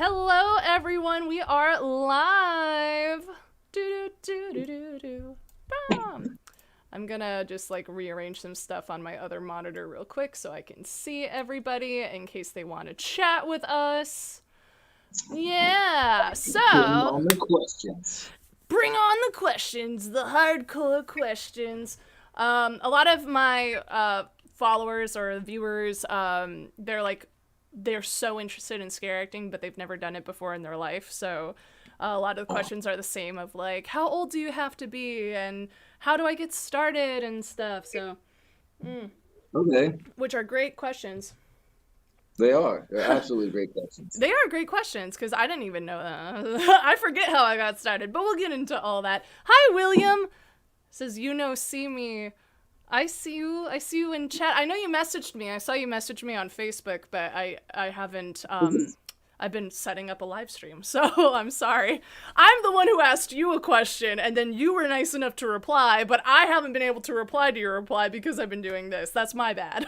Hello, everyone. We are live. Bam. I'm gonna just like rearrange some stuff on my other monitor real quick so I can see everybody in case they want to chat with us. Yeah, Bring so on the questions. bring on the questions, the hardcore questions. A lot of my followers or viewers, they're so interested in scare acting, but they've never done it before in their life. So a lot of the questions are the same of like, how old do you have to be, and how do I get started and stuff. So, Okay, which are great questions. they are. They're absolutely great questions. They are great questions because I didn't even know that. I forget how I got started, but we'll get into all that. Hi, William. Says see me. I see you. I see you in chat. I know you messaged me. I saw you message me on Facebook, but I haven't. I've been setting up a live stream, so I'm sorry. I'm the one who asked you a question, and then you were nice enough to reply, but I haven't been able to reply to your reply because I've been doing this. That's my bad.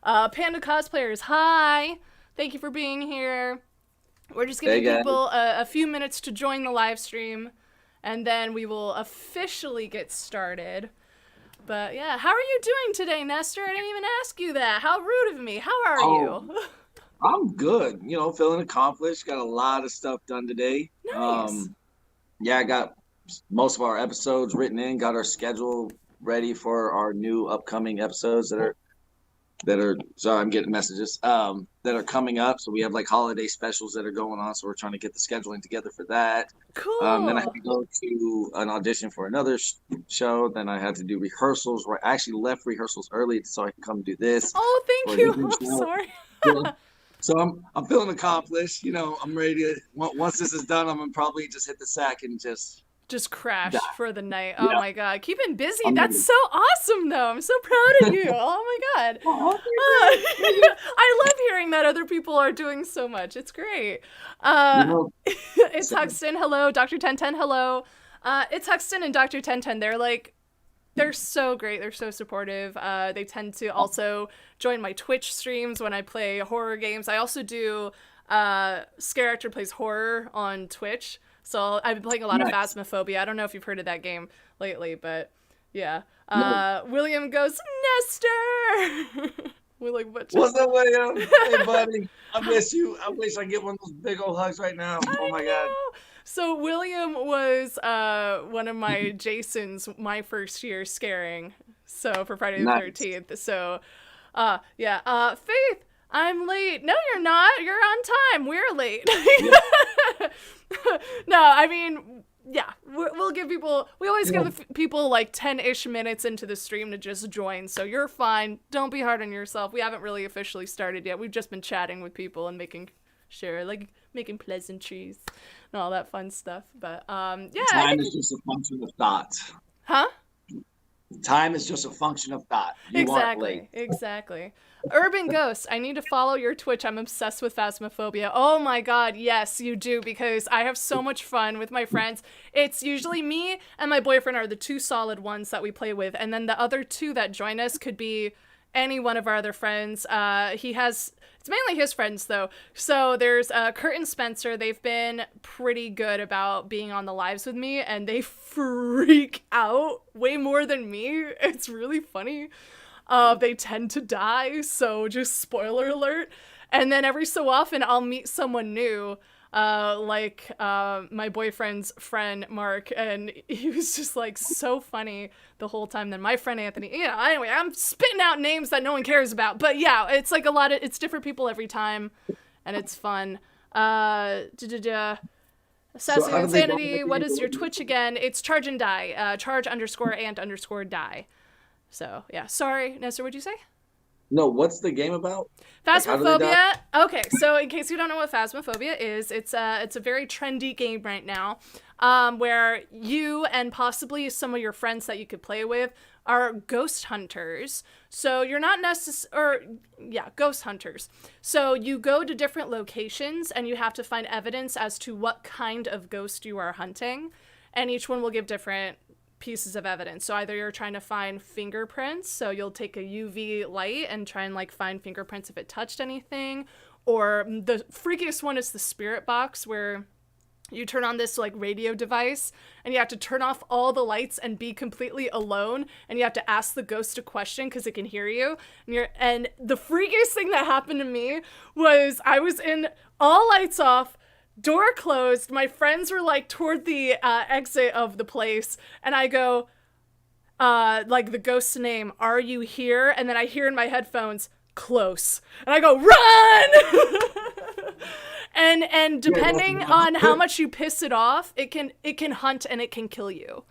Panda cosplayers, hi. Thank you for being here. We're just Hey giving guys. people a few minutes to join the live stream, and then we will officially get started. But yeah, how are you doing today, Nestor? I didn't even ask you that. How rude of me. How are Oh, you? I'm good. Feeling accomplished. Got a lot of stuff done today. Nice. Yeah, I got most of our episodes written in. Got our schedule ready for our new upcoming episodes that are. Sorry, I'm getting messages. That are coming up. So we have like holiday specials that are going on. So we're trying to get the scheduling together for that. Then I had Cool. to go to an audition for another show. Then I had to do rehearsals. Where I actually left rehearsals early so I could come do this Oh, thank for a you. new I'm show. sorry. So, so I'm feeling accomplished. I'm ready to. Once this is done, I'm gonna probably just hit the sack and just Just die. crash for the night. Oh Yeah, my god. Keeping busy. I'm That's ready. so awesome, though. I'm so proud of you. Oh my god. Oh, thank you. Thank you. I love hearing that other people are doing so much. It's great. You Uh, know, it's so, Huxton. Hello. Dr. 1010. Hello. It's Huxton and Dr. 1010. They're so great. They're so supportive. They tend to also join my Twitch streams when I play horror games. I also do Scareactor plays horror on Twitch. So I've been playing a lot of nice. Phasmophobia. I don't know if you've heard of that game lately, but yeah. No. William goes, Nestor! We're like, what just... What's up, William? Hey, buddy. I miss you. I wish I get one of those big old hugs right now. Oh I my God. know. So William was one of my Jasons my first year scaring. So for Friday the Nice. 13th. So yeah. Faith, I'm late. No, you're not. You're on time. We're late. Yeah. No, I mean, yeah, we'll give people, we always Yeah. give people like 10-ish minutes into the stream to just join, so you're fine. Don't be hard on yourself. We haven't really officially started yet. We've just been chatting with people and making sure, like, making pleasantries and all that fun stuff. But, yeah, I Time think, is just a function of thought. huh? Time is just a function of thought. You aren't late. Exactly. Urban Ghost, I need to follow your Twitch. I'm obsessed with Phasmophobia. Oh my god, yes, you do, because I have so much fun with my friends. It's usually me and my boyfriend are the two solid ones that we play with, and then the other two that join us could be any one of our other friends. It's mainly his friends though. So there's Kurt and Spencer. They've been pretty good about being on the lives with me, and they freak out way more than me. It's really funny. They tend to die, so just spoiler alert. And then every so often I'll meet someone new, my boyfriend's friend Mark, and he was just like so funny the whole time. Then my friend Anthony. Yeah. Anyway, I'm spitting out names that no one cares about, but yeah, it's like it's different people every time, and it's fun. So Assassin how do they go? Insanity. What is your Twitch again? It's charge and die. Charge underscore and underscore die. So yeah. Sorry, Nestor. What'd you say? No, what's the game about? Like, how do they die? Phasmophobia. Okay, so in case you don't know what Phasmophobia is, it's a very trendy game right now, where you and possibly some of your friends that you could play with are ghost hunters. So you're not ghost hunters. So you go to different locations and you have to find evidence as to what kind of ghost you are hunting, and each one will give different pieces of evidence. So either you're trying to find fingerprints, so you'll take a UV light and try and like find fingerprints if it touched anything, Or the freakiest one is the spirit box, where you turn on this like radio device and you have to turn off all the lights and be completely alone, and you have to ask the ghost a question because it can hear you. And the freakiest thing that happened to me was I was in all lights off, door closed, my friends were like toward the exit of the place, and I go like the ghost's name, "Are you here?" And then I hear in my headphones, "Close," and I go, "Run!" And depending on how much you piss it off, it can hunt and it can kill you.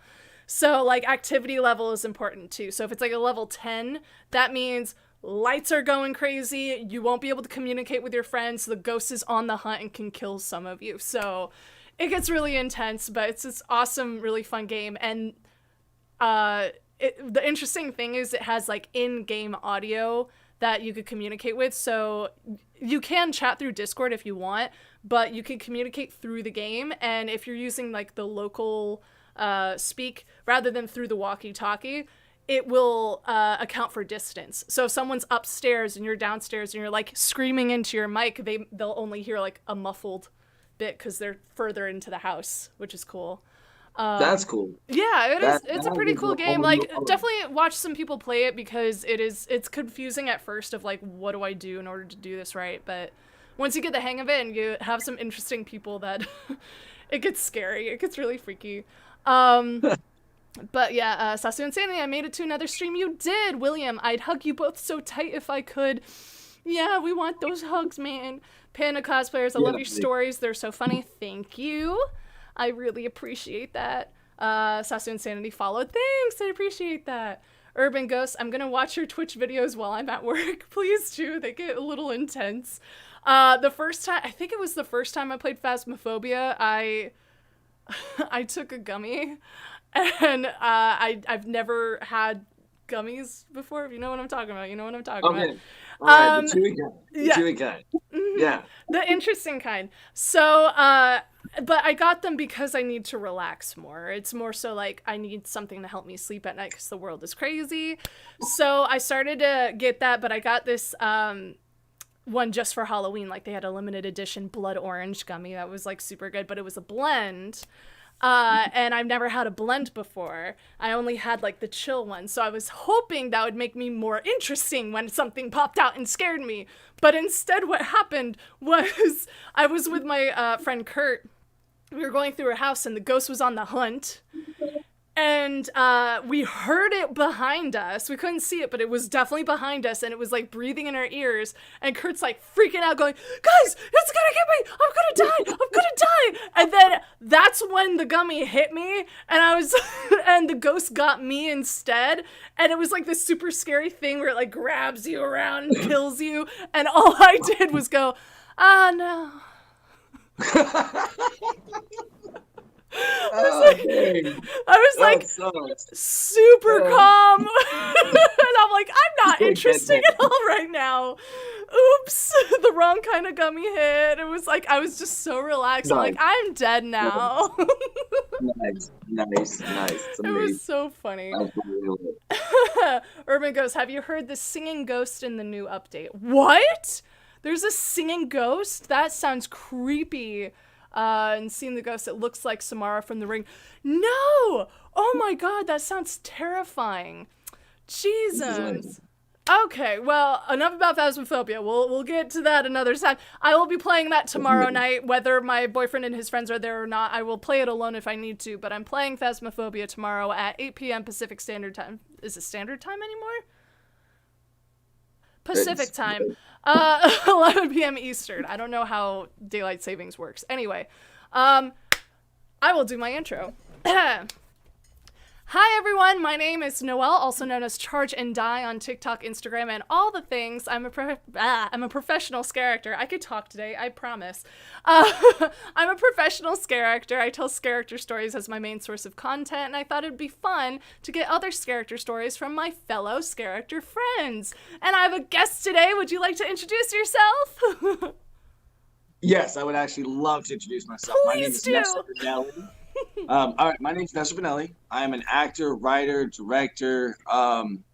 So like activity level is important too. So if it's like a level 10, that means lights are going crazy, you won't be able to communicate with your friends, the ghost is on the hunt and can kill some of you. So it gets really intense, but it's this awesome, really fun game. And the interesting thing is it has like in-game audio that you could communicate with. So you can chat through Discord if you want, but you can communicate through the game. And if you're using like the local speak rather than through the walkie-talkie, it will account for distance. So if someone's upstairs and you're downstairs and you're like screaming into your mic, they'll only hear like a muffled bit because they're further into the house, which is cool. That's cool. Yeah, it is. It's a pretty cool game. Like, Oh, definitely watch some people play it because it's confusing at first of like, what do I do in order to do this right? But once you get the hang of it and you have some interesting people, that it gets scary. It gets really freaky. But yeah, Sasu and Sandy, I made it to another stream. You did, William. I'd hug you both so tight if I could. Yeah, we want those hugs, man. Panda cosplayers, I love your stories. They're so funny. Thank you. I really appreciate that. Sasu Insanity followed. Thanks, I appreciate that. Urban Ghost, I'm gonna watch your Twitch videos while I'm at work. Please do, they get a little intense. The first time, I think it was the first time I played Phasmophobia, I took a gummy, and I've never had gummies before. If you know what I'm talking about, you know what I'm talking about. All right, the chewy kind. The chewy kind. Yeah. The interesting kind. So, but I got them because I need to relax more. It's more so like I need something to help me sleep at night because the world is crazy. So I started to get that, but I got this one just for Halloween. Like they had a limited edition blood orange gummy that was like super good, but it was a blend. And I've never had a blend before. I only had like the chill one. So I was hoping that would make me more interesting when something popped out and scared me. But instead what happened was I was with my friend Kurt. We were going through her house and the ghost was on the hunt. And we heard it behind us. We couldn't see it, but it was definitely behind us, and it was like breathing in our ears. And Kurt's like freaking out, going, "Guys, it's gonna get me! I'm gonna die! I'm gonna die!" And then that's when the gummy hit me, and I was, and the ghost got me instead. And it was like this super scary thing where it like grabs you around and kills you. And all I did was go, "Ah, no." I was like super calm. And I'm like, I'm not interested at all right now. Oops, the wrong kind of gummy hit. It was like I was just so relaxed. I'm like, I'm dead now. Nice. It was so funny. Urban Ghost, have you heard the singing ghost in the new update? What? There's a singing ghost? That sounds creepy. And seeing the ghost, it looks like Samara from The Ring. No! Oh my god, that sounds terrifying. Jesus. Okay, well, enough about Phasmophobia. We'll get to that another time. I will be playing that tomorrow night, whether my boyfriend and his friends are there or not. I will play it alone if I need to, but I'm playing Phasmophobia tomorrow at 8 p.m. Pacific Standard Time. Is it Standard Time anymore? Pacific Time. 11 p.m. Eastern. I don't know how daylight savings works. Anyway, I will do my intro. Hi everyone, my name is Noelle, also known as Charge and Die on TikTok, Instagram, and all the things. I'm a professional scare actor. I could talk today, I promise. I'm a professional scare actor. I tell Scareactor Stories as my main source of content, and I thought it'd be fun to get other Scareactor stories from my fellow Scareactor friends. And I have a guest today. Would you like to introduce yourself? Yes, I would actually love to introduce myself. Please my name is Nestor Vinelli. All right, my name is Nestor Vinelli. I am an actor, writer, director. I'm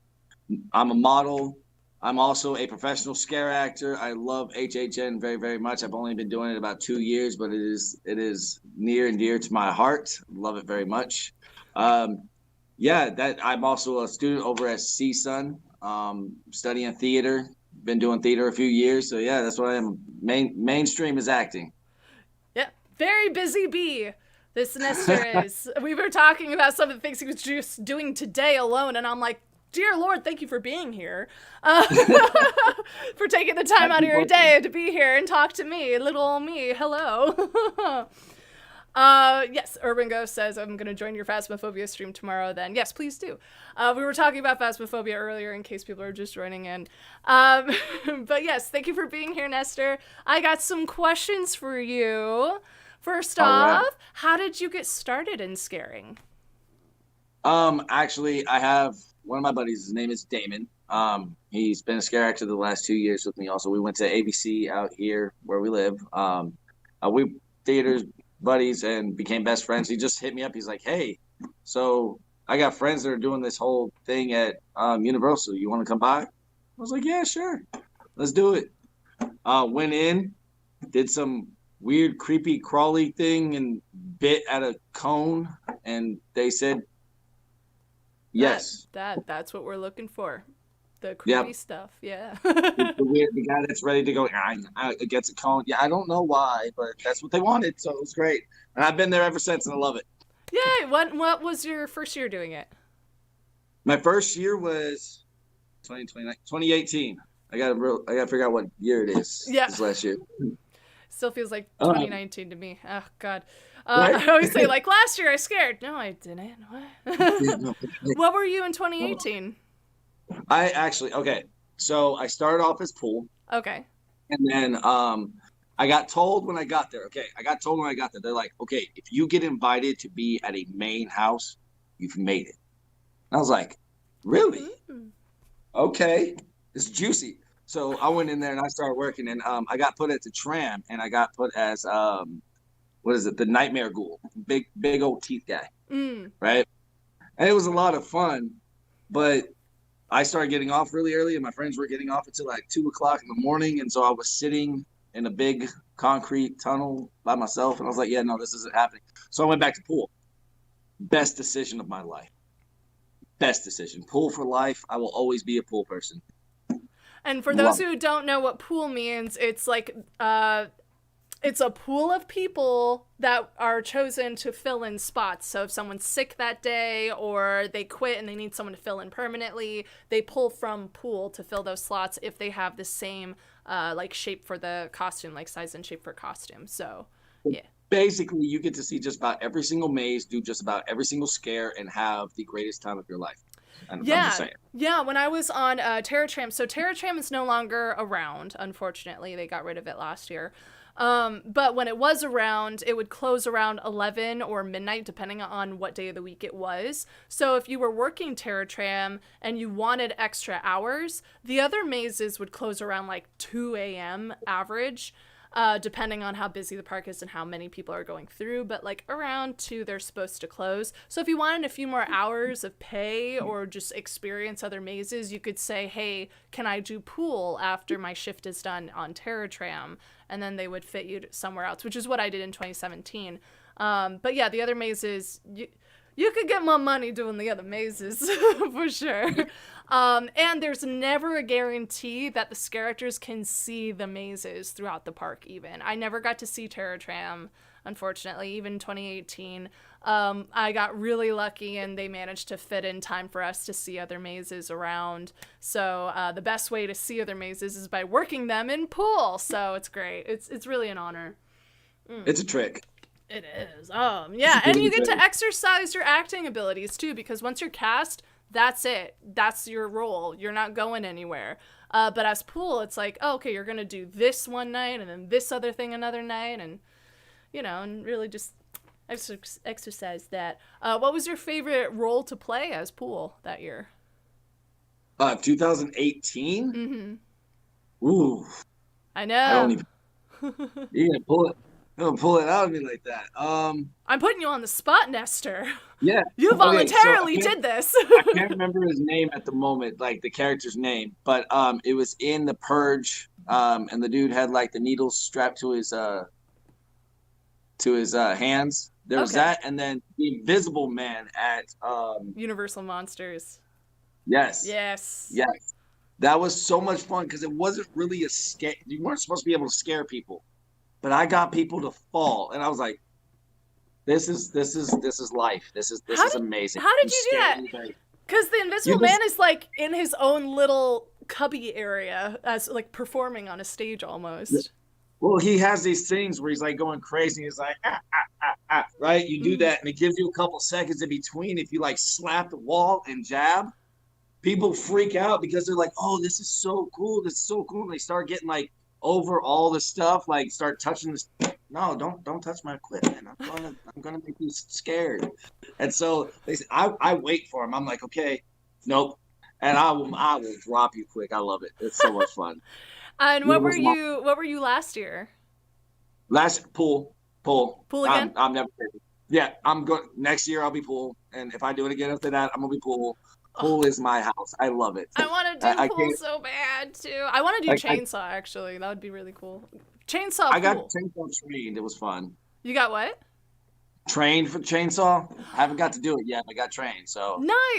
a model. I'm also a professional scare actor. I love HHN very, very much. I've only been doing it about 2 years, but it is near and dear to my heart. Love it very much. Um, yeah, that I'm also a student over at CSUN, studying theater. Been doing theater a few years, so yeah, that's what I am. Mainstream is acting. Yeah, very busy bee. This Nestor is. We were talking about some of the things he was just doing today alone, and I'm like, dear Lord, thank you for being here. Uh, for taking the time out of your day to be here and talk to me, little old me. Hello. Yes, Urban Ghost says, I'm going to join your Phasmophobia stream tomorrow then. Yes, please do. We were talking about Phasmophobia earlier in case people are just joining in. But yes, thank you for being here, Nestor. I got some questions for you. First All right. off, how did you get started in scaring? Actually, I have one of my buddies. His name is Damon. He's been a scare actor the last 2 years with me. Also, we went to ABC out here where we live. We theaters buddies and became best friends. He just hit me up. He's like, "Hey, so I got friends that are doing this whole thing at Universal. You want to come by?" I was like, "Yeah, sure. Let's do it." Went in, did some weird, creepy, crawly thing, and bit at a cone. And they said yes. That's what we're looking for. The creepy Yep. stuff, yeah. The guy that's ready to go against a cone. Yeah, I don't know why, but that's what they wanted, so it was great. And I've been there ever since, and I love it. Yay! What was your first year doing it? My first year was 2018. I gotta figure out what year it is. Yeah. This last year. Still feels like 2019 to me. Oh God. Right? I always say like last year I scared. No, I didn't. What? What were you in 2018? I actually okay. So I started off as pool, Okay. and then I got told when I got there. Okay, I got told when I got there. They're like, okay, if you get invited to be at a main house, you've made it. And I was like, really? Mm. Okay, it's juicy. So I went in there and I started working, and I got put at the tram, and I got put as what is it, the nightmare ghoul, big old teeth guy, Mm. right? And it was a lot of fun, but I started getting off really early, and my friends were getting off until like 2 o'clock in the morning, and so I was sitting in a big concrete tunnel by myself, and I was like, yeah, no, this isn't happening. So I went back to pool. Best decision of my life. Best decision. Pool for life. I will always be a pool person. And for those who don't know what pool means, it's like it's a pool of people that are chosen to fill in spots. So if someone's sick that day or they quit and they need someone to fill in permanently, they pull from pool to fill those slots if they have the same like shape for the costume, like size and shape for costume. So yeah. Basically, you get to see just about every single maze, do just about every single scare, and have the greatest time of your life. I'm just saying. Yeah, when I was on Terra Tram, so Terra Tram is no longer around, unfortunately. They got rid of it last year. But when it was around, it would close around 11 or midnight, depending on what day of the week it was. So if you were working Terra Tram and you wanted extra hours, the other mazes would close around like 2 a.m. average. Depending on how busy the park is and how many people are going through, but like around 2 they're supposed to close. So if you wanted a few more hours of pay or just experience other mazes, you could say, hey, can I do pool after my shift is done on Terra Tram? And then they would fit you somewhere else, which is what I did in 2017. But yeah, the other mazes, you could get more money doing the other mazes for sure. And there's never a guarantee that the Scareactors can see the mazes throughout the park even. I never got to see Terra Tram, unfortunately, even in 2018. I got really lucky and they managed to fit in time for us to see other mazes around. So the best way to see other mazes is by working them in pool. So it's great. It's really an honor. It's a trick. It is. Yeah, and you get to exercise your acting abilities too, because once you're cast, that's it. That's your role. You're not going anywhere. But as pool, it's like, oh, okay, you're going to do this one night and then this other thing another night and, and really just exercise that. What was your favorite role to play as pool that year? 2018? Mm-hmm. Ooh. I know. I don't even. You can pull it. Don't pull it out of me like that. I'm putting you on the spot, Nestor. Yeah. You Okay. So voluntarily did this. I can't remember his name at the moment, like the character's name, but it was in The Purge. And the dude had like the needles strapped to his hands. There was Okay. that, and then the Invisible Man at Universal Monsters. yes, Yes. yes. That was so much fun because it wasn't really a scare. You weren't supposed to be able to scare people, but I got people to fall, and I was like, this is life. This is amazing. How You did you do scare that? anybody. Because the You Invisible Man just is like in his own little cubby area, as like performing on a stage almost. well, he has these things where he's like going crazy. He's like right. You do Mm. that, and it gives you a couple seconds in between. If you like slap the wall and jab, people freak out because they're like, "Oh, this is so cool! This is so cool!" And they start getting like over all the stuff, like start touching this. No, don't touch my equipment. I'm gonna make you scared. And so they say, I wait for him. I'm like, okay, nope, and I will drop you quick. I love it. It's so much fun. And what were Universal Mon- you? What were you last year? Last pool. Pool again? I'm never. Yeah, I'm going next year. I'll be pool, and if I do it again after that, I'm gonna be pool. Oh, Pool is my house. I love it. I want to do I pool can't. so bad too. I want to do I chainsaw actually. That would be really cool. Chainsaw I got pool. chainsaw trained. It was fun. You got what? Trained for chainsaw. I haven't got to do it yet, but I got trained. Nice.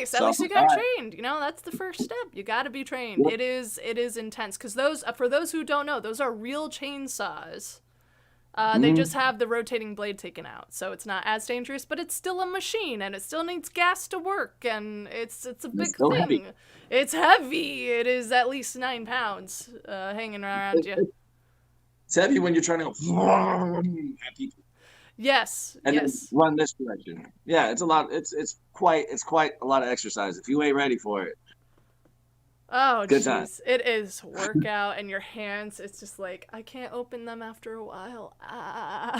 At So I'm least you like, all got right. trained. You know, that's the first step. You got to be trained. Yep. It is intense because those for those who don't know, those are real chainsaws. They just Mhm. have the rotating blade taken out, so it's not as dangerous, but it's still a machine and it still needs gas to work, and it's a It's big so heavy. thing. It's heavy. It is at least 9 pounds hanging around It, you. it's heavy when you're trying to go at people Yes, and then yes. run this direction. Yeah, it's a lot. It's quite a lot of exercise. If you ain't ready for it, Oh, good time. jeez. It is workout, and your hands, it's just like, I can't open them after a while. Ah.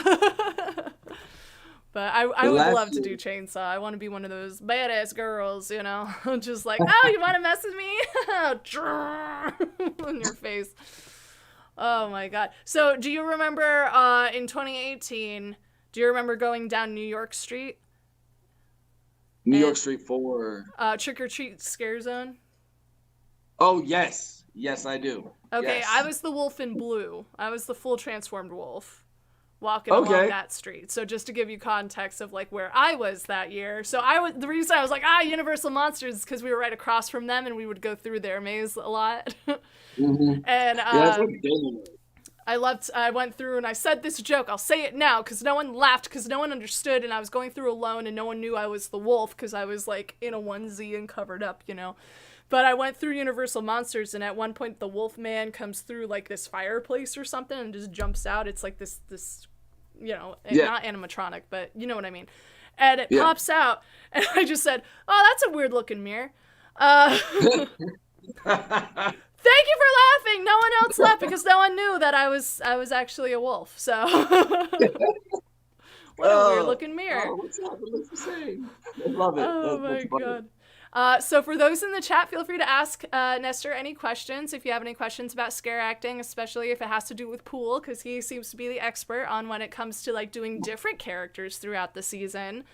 But I The would last love to year, do chainsaw. I want to be one of those badass girls, you know? Just like, oh, you want to mess with me? In your face. Oh my god. So, do you remember in 2018, do you remember going down New York Street New and York Street 4. Trick or Treat Scare Zone? Oh yes, yes I do. Okay, I Yes. was the wolf in blue. I was the full transformed wolf walking along Okay. that street. So just to give you context of like where I was that year. So the reason I was like, Universal Monsters is because we were right across from them and we would go through their maze a lot. Hmm. And Yeah, that's like dating. I went through and I said this joke. I'll say it now because no one laughed because no one understood, and I was going through alone and no one knew I was the wolf because I was like in a onesie and covered up, you know. But I went through Universal Monsters, and at one point the wolf man comes through like this fireplace or something and just jumps out. It's like this, you know, Yeah, not animatronic, but you know what I mean. And it yeah. pops out, and I just said, "Oh, that's a weird looking mirror." Thank you for laughing. No one else laughed because no one knew that I was actually a wolf. So what a weird Oh, looking mirror. what's up? It looks the same. I love it. Oh That's my funny. god. So for those in the chat, feel free to ask Nestor any questions if you have any questions about scare acting, especially if it has to do with Pool, because he seems to be the expert on when it comes to like doing different characters throughout the season.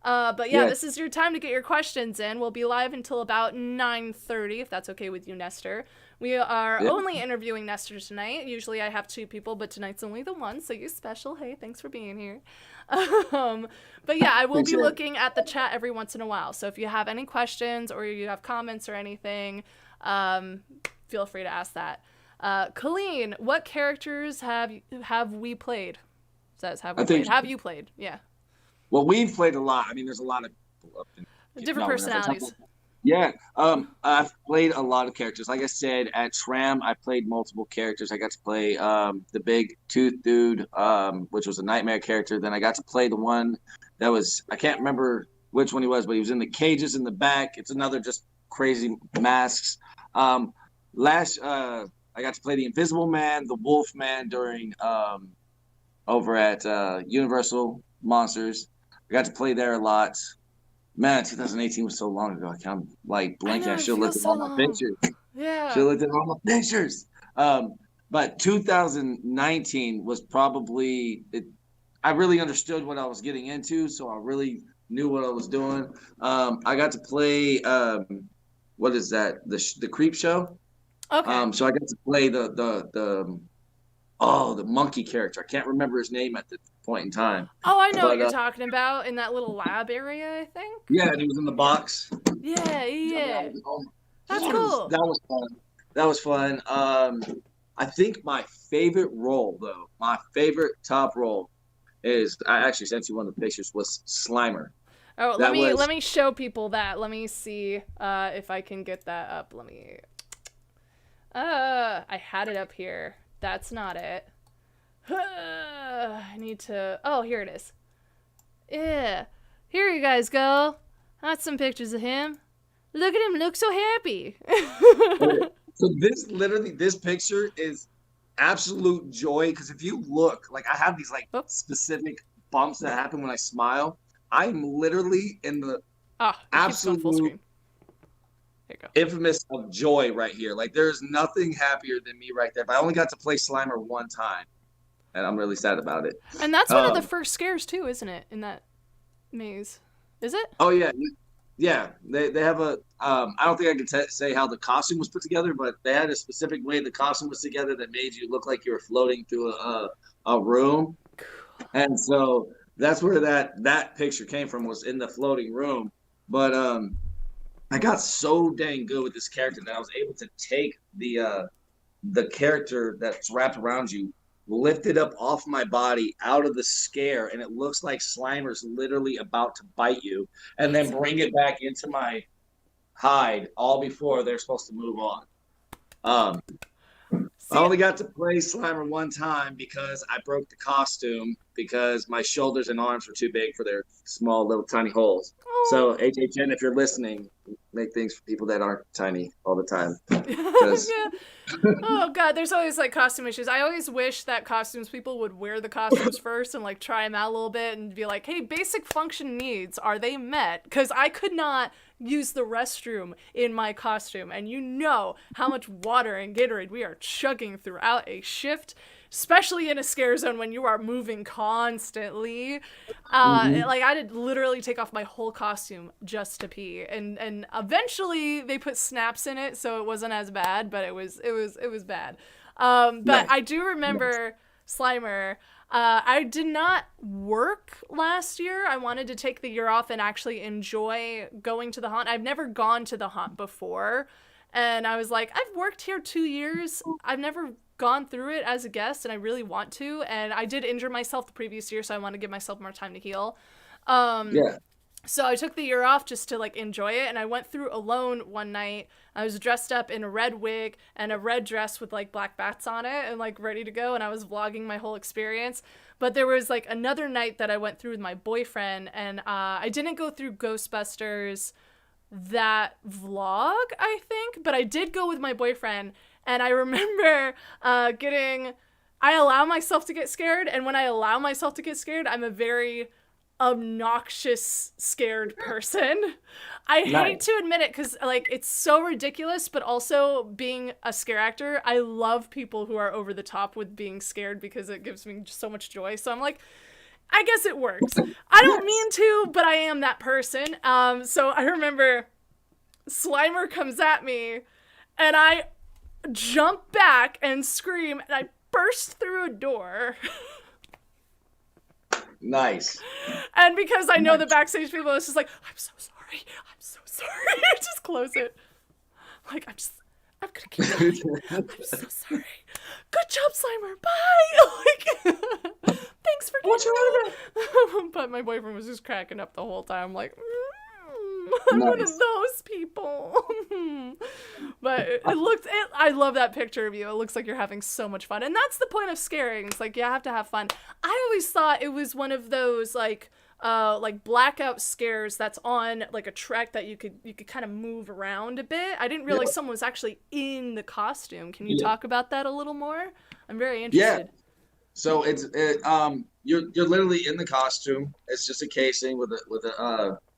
But yeah, Yes. this is your time to get your questions in. We'll be live until about 9:30, if that's okay with you, Nestor. We are Yeah. only interviewing Nestor tonight. Usually I have two people, but tonight's only the one, so you're special. Hey, thanks for being here. Um, but yeah, I will be Appreciate it. looking at the chat every once in a while. So if you have any questions or you have comments or anything, feel free to ask that. Colleen, what characters have we played? Says have I we played? think. Have you played? Yeah, Well, we've played a lot. I mean, there's a lot of people up in. different No, we're not talking personalities. about. Yeah. I've played a lot of characters. Like I said, at Tram, I played multiple characters. I got to play the big tooth dude, which was a nightmare character. Then I got to play the one that was, I can't remember which one he was, but he was in the cages in the back. It's another just crazy masks. Um, I got to play the Invisible Man, the Wolf Man during over at Universal Monsters. I got to play there a lot. Man, 2018 was so long ago. I'm like I blanking. I know, it should have looked feels at so all my long. pictures. Should Yeah. have looked at all my pictures. But 2019 was probably it. I really understood what I was getting into, so I really knew what I was doing. I got to play what is that? The Creep Show. Okay. So I got to play the monkey character. I can't remember his name at the point in time, Oh, I know what but you're talking about in that little lab area, I think. yeah, and he was in the box. Yeah, yeah. Oh, That's yes, cool. that was fun. That was fun. I think my favorite role, though, my favorite top role is I actually sent you one of the pictures was Slimer. Oh, let That me was let me show people that. Let me see if I can get that up. Let me. I had it up here. That's not it. I need to. Oh, here it is. Yeah. Here you guys go. That's some pictures of him. Look at him, look so happy. so this picture is absolute joy because if you look, like I have these like Oh, specific bumps that happen when I smile. I'm literally in the ah, it keeps going full absolute screen. Here you go. infamous of joy right here. Like there's nothing happier than me right there. But I only got to play Slimer one time, and I'm really sad about it. And that's one of the Um, first scares too, isn't it? In that maze, is it? oh yeah, yeah. They have a. I don't think I can say how the costume was put together, but they had a specific way the costume was together that made you look like you were floating through a room, and so that's where that picture came from was in the floating room. But I got so dang good with this character that I was able to take the character that's wrapped around you, lift it up off my body out of the scare, and it looks like Slimer's literally about to bite you, and then bring it back into my hide all before they're supposed to move on. Um, I See, only got to play Slimer one time because I broke the costume because my shoulders and arms were too big for their small little tiny holes. oh, So HHN, if you're listening, make things for people that aren't tiny all the time. Because yeah. Oh god, there's always like costume issues. I always wish that costumes people would wear the costumes first and like try them out a little bit and be like, "Hey, basic function needs, are they met?" Cuz I could not use the restroom in my costume, and you know how much water and Gatorade we are chugging throughout a shift, especially in a scare zone when you are moving constantly. Like I did literally take off my whole costume just to pee, and eventually they put snaps in it, so it wasn't as bad, but it was bad. But nice. I do remember Slimer. I did not work last year. I wanted to take the year off and actually enjoy going to the haunt. I've never gone to the haunt before. And I was like, I've worked here 2 years. I've never gone through it as a guest, and I really want to. And I did injure myself the previous year, so I want to give myself more time to heal. Um, Yeah. so I took the year off just to like enjoy it, and I went through alone one night. I was dressed up in a red wig and a red dress with like black bats on it and like ready to go, and I was vlogging my whole experience. But there was like another night that I went through with my boyfriend, and I didn't go through Ghostbusters that vlog, I think, but I did go with my boyfriend, and I remember getting. I allow myself to get scared, and when I allow myself to get scared, I'm a very obnoxious scared person. I hate Nice. to admit it because like it's so ridiculous, but also being a scare actor, I love people who are over the top with being scared because it gives me so much joy. So I'm like, I guess it works. I don't Yes. mean to, but I am that person. So I remember Slimer comes at me, and I jump back and scream, and I burst through a door. Nice. And because I know the Nice. backstage people, it's just like, I'm so sorry. I'm so sorry. Just close it. Like, I'm gonna keep talking. I'm so sorry. Good job, Slimer. Bye. Like, thanks for What's getting wrong with me. But my boyfriend was just cracking up the whole time. Like, I'm one of Nice. those people. But I love that picture of you. It looks like you're having so much fun. And that's the point of scaring. It's like, you have to have fun. I always thought it was one of those, like blackout scares that's on like a track that you could kind of move around a bit. I didn't realize Yeah. someone was actually in the costume. Can you Yeah. talk about that a little more? I'm very Yeah. interested. So you're literally in the costume. It's just a casing with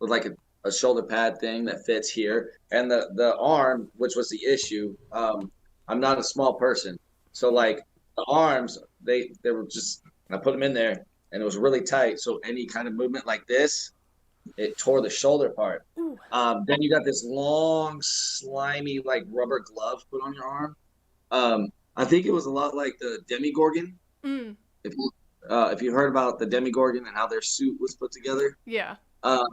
like a shoulder pad thing that fits here, and the arm, which was the issue. I'm not a small person, so like the arms, they were just I put them in there, and it was really tight. So any kind of movement like this, it tore the shoulder part. Ooh. Then you got this long, slimy, like rubber glove put on your arm. I think it was a lot like the Demigorgon. Mm. If you heard about the Demigorgon and how their suit was put together, Yeah. um,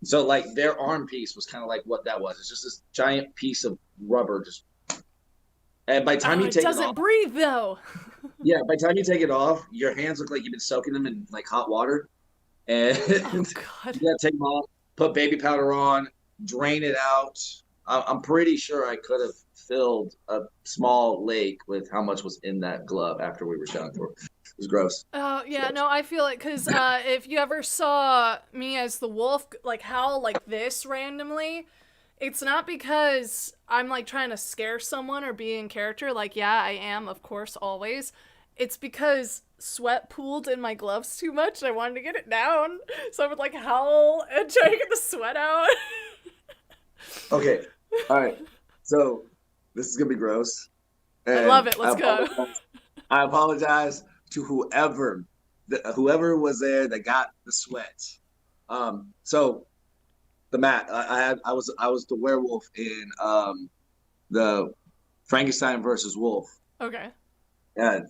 so like their arm piece was kind of like what that was. It's just this giant piece of rubber, just and by the time Oh, you it take it doesn't off, breathe though. yeah, by the time you take it off, your hands look like you've been soaking them in like hot water, and Oh you God. gotta take them off, put baby powder on, drain it out. I'm pretty sure I could have filled a small lake with how much was in that glove after we were done. For it was gross. Oh It's yeah, gross. no, I feel it because if you ever saw me as the wolf, like howl like this randomly, it's not because I'm like trying to scare someone or be in character. Like, yeah, I am, of course, always. It's because sweat pooled in my gloves too much and I wanted to get it down. So I would like howl and try to get the sweat out. Okay, all right. So this is gonna be gross, I love and it. Let's go. I apologize to whoever was there that got the sweat. So the mat I was the werewolf in the Frankenstein versus Wolf Okay.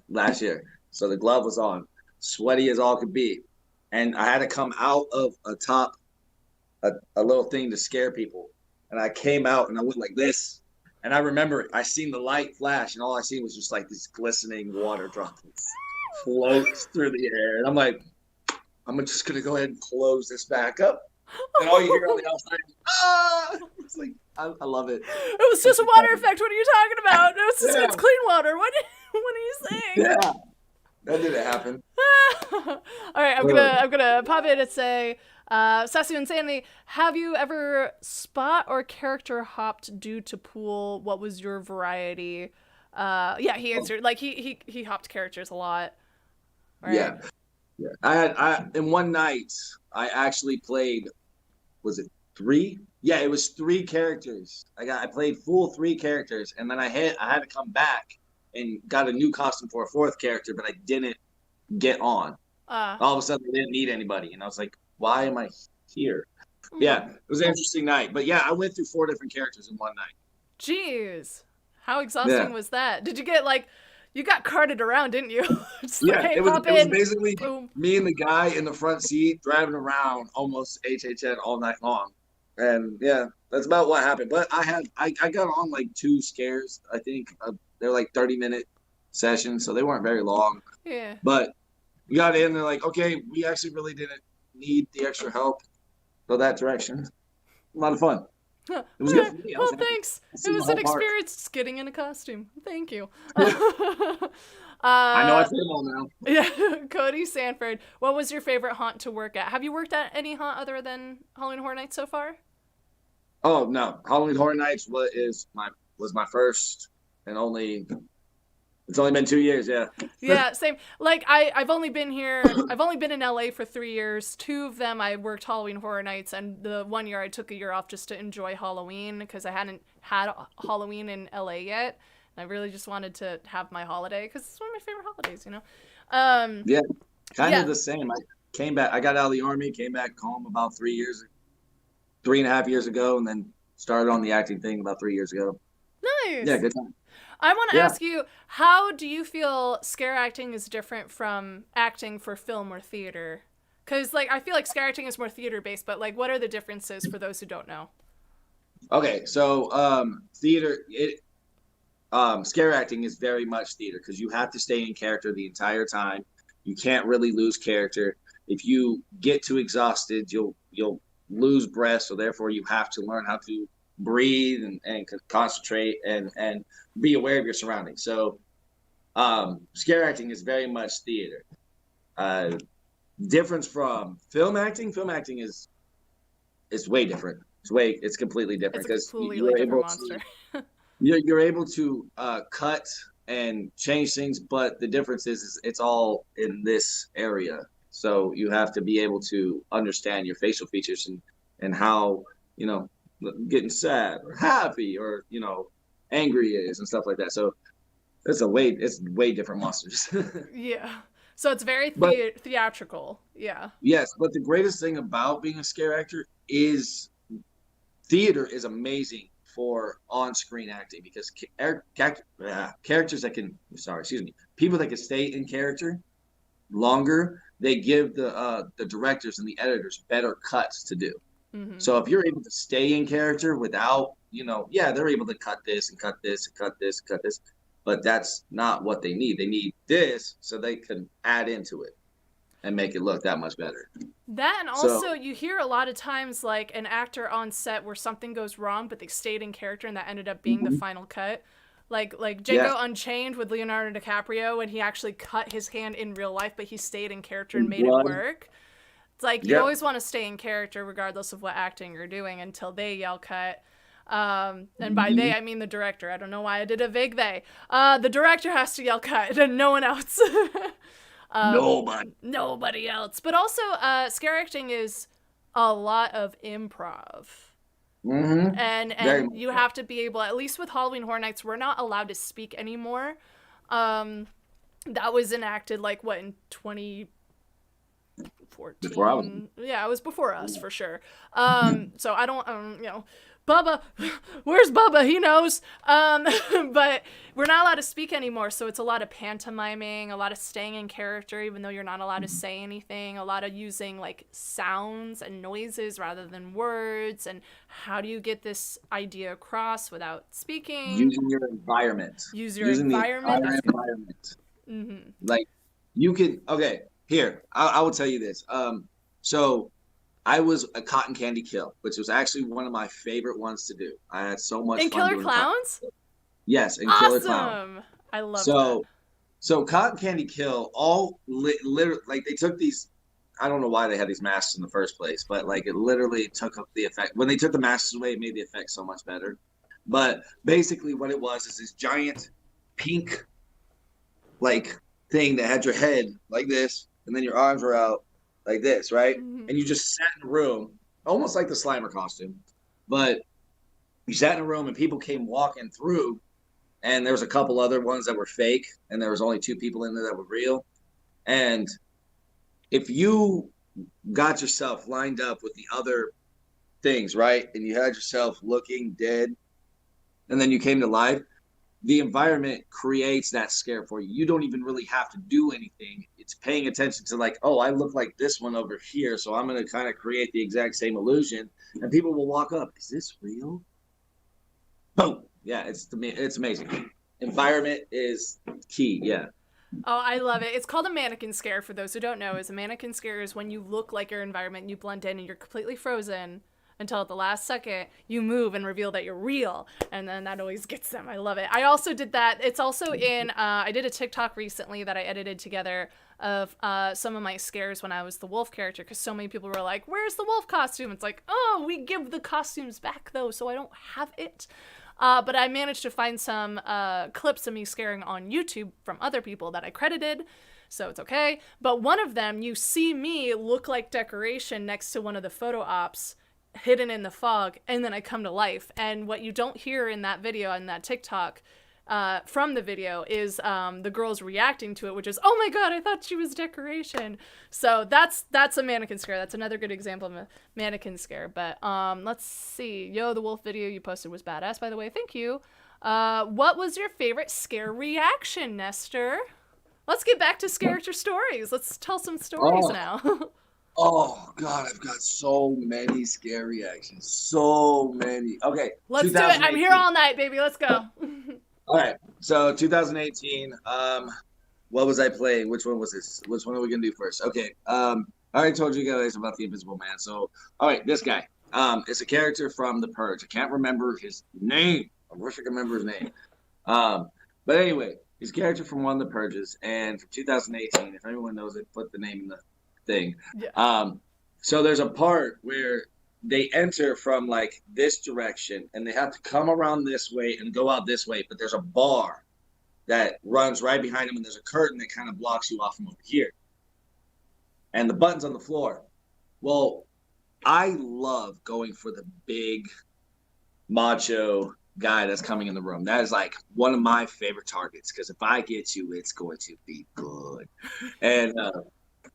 last year. So the glove was on, sweaty as all could be, and I had to come out of a little thing to scare people, and I came out and I went like this. And I remember I seen the light flash, and all I seen was just like these glistening water droplets float through the air. And I'm like, I'm just gonna go ahead and close this back up. And all you hear on the outside, ah! It's like I love it. It was just a water effect. What are you talking about? It's clean water. What are you saying? Yeah, that didn't happen. All right, I'm gonna pop in and say, Sassy Insanity, have you ever spot or character hopped due to pool? What was your variety? Yeah, he answered like he hopped characters a lot. Right? Yeah, yeah. I in one night I actually played. Was it three? Yeah, it was three characters. I played full three characters, and then I had to come back and got a new costume for a fourth character, but I didn't get on. Uh, All of a sudden, I didn't need anybody, and I was like, "Why am I here?" Yeah, mm, it was an interesting night, but yeah, I went through four different characters in one night. Jeez, how exhausting Yeah, was that? Did you get like, you got carted around, didn't you? Just like, yeah, hey, it was hop it was in, basically boom. me and the guy in the front seat driving around almost HHN all night long, and yeah, that's about what happened. But I got on like two scares. I think they're like 30-minute sessions, so they weren't very long. Yeah. But we got in, they're like, okay, we actually really didn't need the extra help, go that direction. A lot of fun. Huh. It was All good right. for me. I was Well, happy. thanks. I It seen the was an whole park. experience getting in a costume. Thank you. I know I uh, say them all now. yeah, Cody Sanford. What was your favorite haunt to work at? Have you worked at any haunt other than Halloween Horror Nights so far? Oh no, Halloween Horror Nights was my first and only. It's only been 2 years, yeah. Yeah, same. Like I've only been here. I've only been in LA for 3 years. Two of them I worked Halloween Horror Nights, and the one year I took a year off just to enjoy Halloween because I hadn't had Halloween in LA yet. And I really just wanted to have my holiday because it's one of my favorite holidays, you know. Um, Yeah, kind yeah, of the same. I came back. I got out of the army, came back home about 3.5 years ago, and then started on the acting thing about 3 years ago. Yeah, nice. good time. I want to Yeah. ask you, how do you feel scare acting is different from acting for film or theater? Because, like, I feel like scare acting is more theater based, but, like, what are the differences for those who don't know? Okay, so theater scare acting is very much theater because you have to stay in character the entire time. You can't really lose character. If you get too exhausted, you'll lose breath. So therefore, you have to learn how to breathe and concentrate and be aware of your surroundings. So scare acting is very much theater. Uh, Difference from film acting. Film acting is way different. It's completely different It's a because completely you're different able to monster. you're able to cut and change things, but the difference is it's all in this area. So you have to be able to understand your facial features and how you know getting sad or happy or angry is and stuff like that. So it's way different monsters. Yeah. So it's very But theatrical. Yeah. yes, but the greatest thing about being a scare actor is theater is amazing for on-screen acting because characters that can, sorry, excuse me, people that can stay in character longer, they give the directors and the editors better cuts to do. Mm-hmm. So if you're able to stay in character without, yeah, they're able to cut this and cut this and cut this, cut this, but that's not what they need. They need this so they can add into it and make it look that much better. That, and So, also you hear a lot of times like an actor on set where something goes wrong, but they stayed in character, and that ended up being the mhm, final cut. Like yes, Django Unchained with Leonardo DiCaprio, when he actually cut his hand in real life, but he stayed in character and in made it blood, work. It's like you yep. always want to stay in character regardless of what acting you're doing until they yell cut. And by they, Mhm. I mean the director. I don't know why I did a vague they. The director has to yell cut and no one else. Nobody. Nobody else. But also, scare acting is a lot of improv. Mm-hmm. Very And much you so. have to be able, at least with Halloween Horror Nights, we're not allowed to speak anymore. Um, that was enacted like what, in Before I was, 2014? Yeah, it was before us for sure. So I don't, Bubba, where's Bubba? He knows. But we're not allowed to speak anymore, so it's a lot of pantomiming, a lot of staying in character, even though you're not allowed to say anything, a lot of using like sounds and noises rather than words, and how do you get this idea across without speaking? using your environment, Use your using the environment. entire That's good. environment. Mm-hmm. Like you can, okay, here, I will tell you this. So I was a cotton candy kill, which was actually one of my favorite ones to do. I had so much And fun Killer doing cotton. Clowns? Yes, and Killer Clown. Awesome! I loved that. So, so Cotton Candy Kill, all literally, like they took these. I don't know why they had these masks in the first place, but like it literally took up the effect. When they took the masks away, it made the effect so much better. But basically, what it was is this giant pink like thing that had your head like this, and then your arms were out like this, right? Mm-hmm. And you just sat in a room, almost like the Slimer costume, but you sat in a room and people came walking through, and there was a couple other ones that were fake, and there was only two people in there that were real. And if you got yourself lined up with the other things, right, and you had yourself looking dead, and then you came to life, the environment creates that scare for you. You don't even really have to do anything. It's paying attention to like, oh, I look like this one over here, so I'm going to kind of create the exact same illusion, and people will walk up. Is this real? Boom. Yeah, it's amazing. Environment is key. Yeah. Oh, I love it. It's called a mannequin scare. For those who don't know, is a mannequin scare is when you look like your environment and you blend in and you're completely frozen until at the last second you move and reveal that you're real, and then that always gets them. I love it. I also did that. It's also in. I did a TikTok recently that I edited together of some of my scares when I was the wolf character, because so many people were like, "Where's the wolf costume?" It's like, oh, we give the costumes back though, so I don't have it. But I managed to find some clips of me scaring on YouTube from other people that I credited, so it's okay. But one of them, you see me look like decoration next to one of the photo ops hidden in the fog, and then I come to life. And what you don't hear in that video, in that TikTok, from the video is the girls reacting to it, which is, oh my god, I thought she was decoration. So that's a mannequin scare. That's another good example of a mannequin scare. But let's see. Yo, the wolf video you posted was badass, by the way. Thank you. What was your favorite scare reaction, Nestor? Let's get back to Scareactor Stories. Let's tell some stories Oh, now. oh God, I've got so many scary reactions. So many. Okay, Let's do it. I'm here 2018. all night, baby. Let's go. All right. So 2018. What was I playing? Which one was this? Which one are we gonna do first? Okay. I already told you guys about the Invisible Man. So, all right, this guy. It's a character from The Purge. I can't remember his name. I wish I could remember his name. But anyway, he's a character from one of the Purges, and from 2018. If anyone knows it, put the name in the thing. Yeah. So there's a part where they enter from like this direction, and they have to come around this way and go out this way. But there's a bar that runs right behind them, and there's a curtain that kind of blocks you off from over here. And the button's on the floor. Well, I love going for the big, macho, guy that's coming in the room. That is like one of my favorite targets because if I get you, it's going to be good. And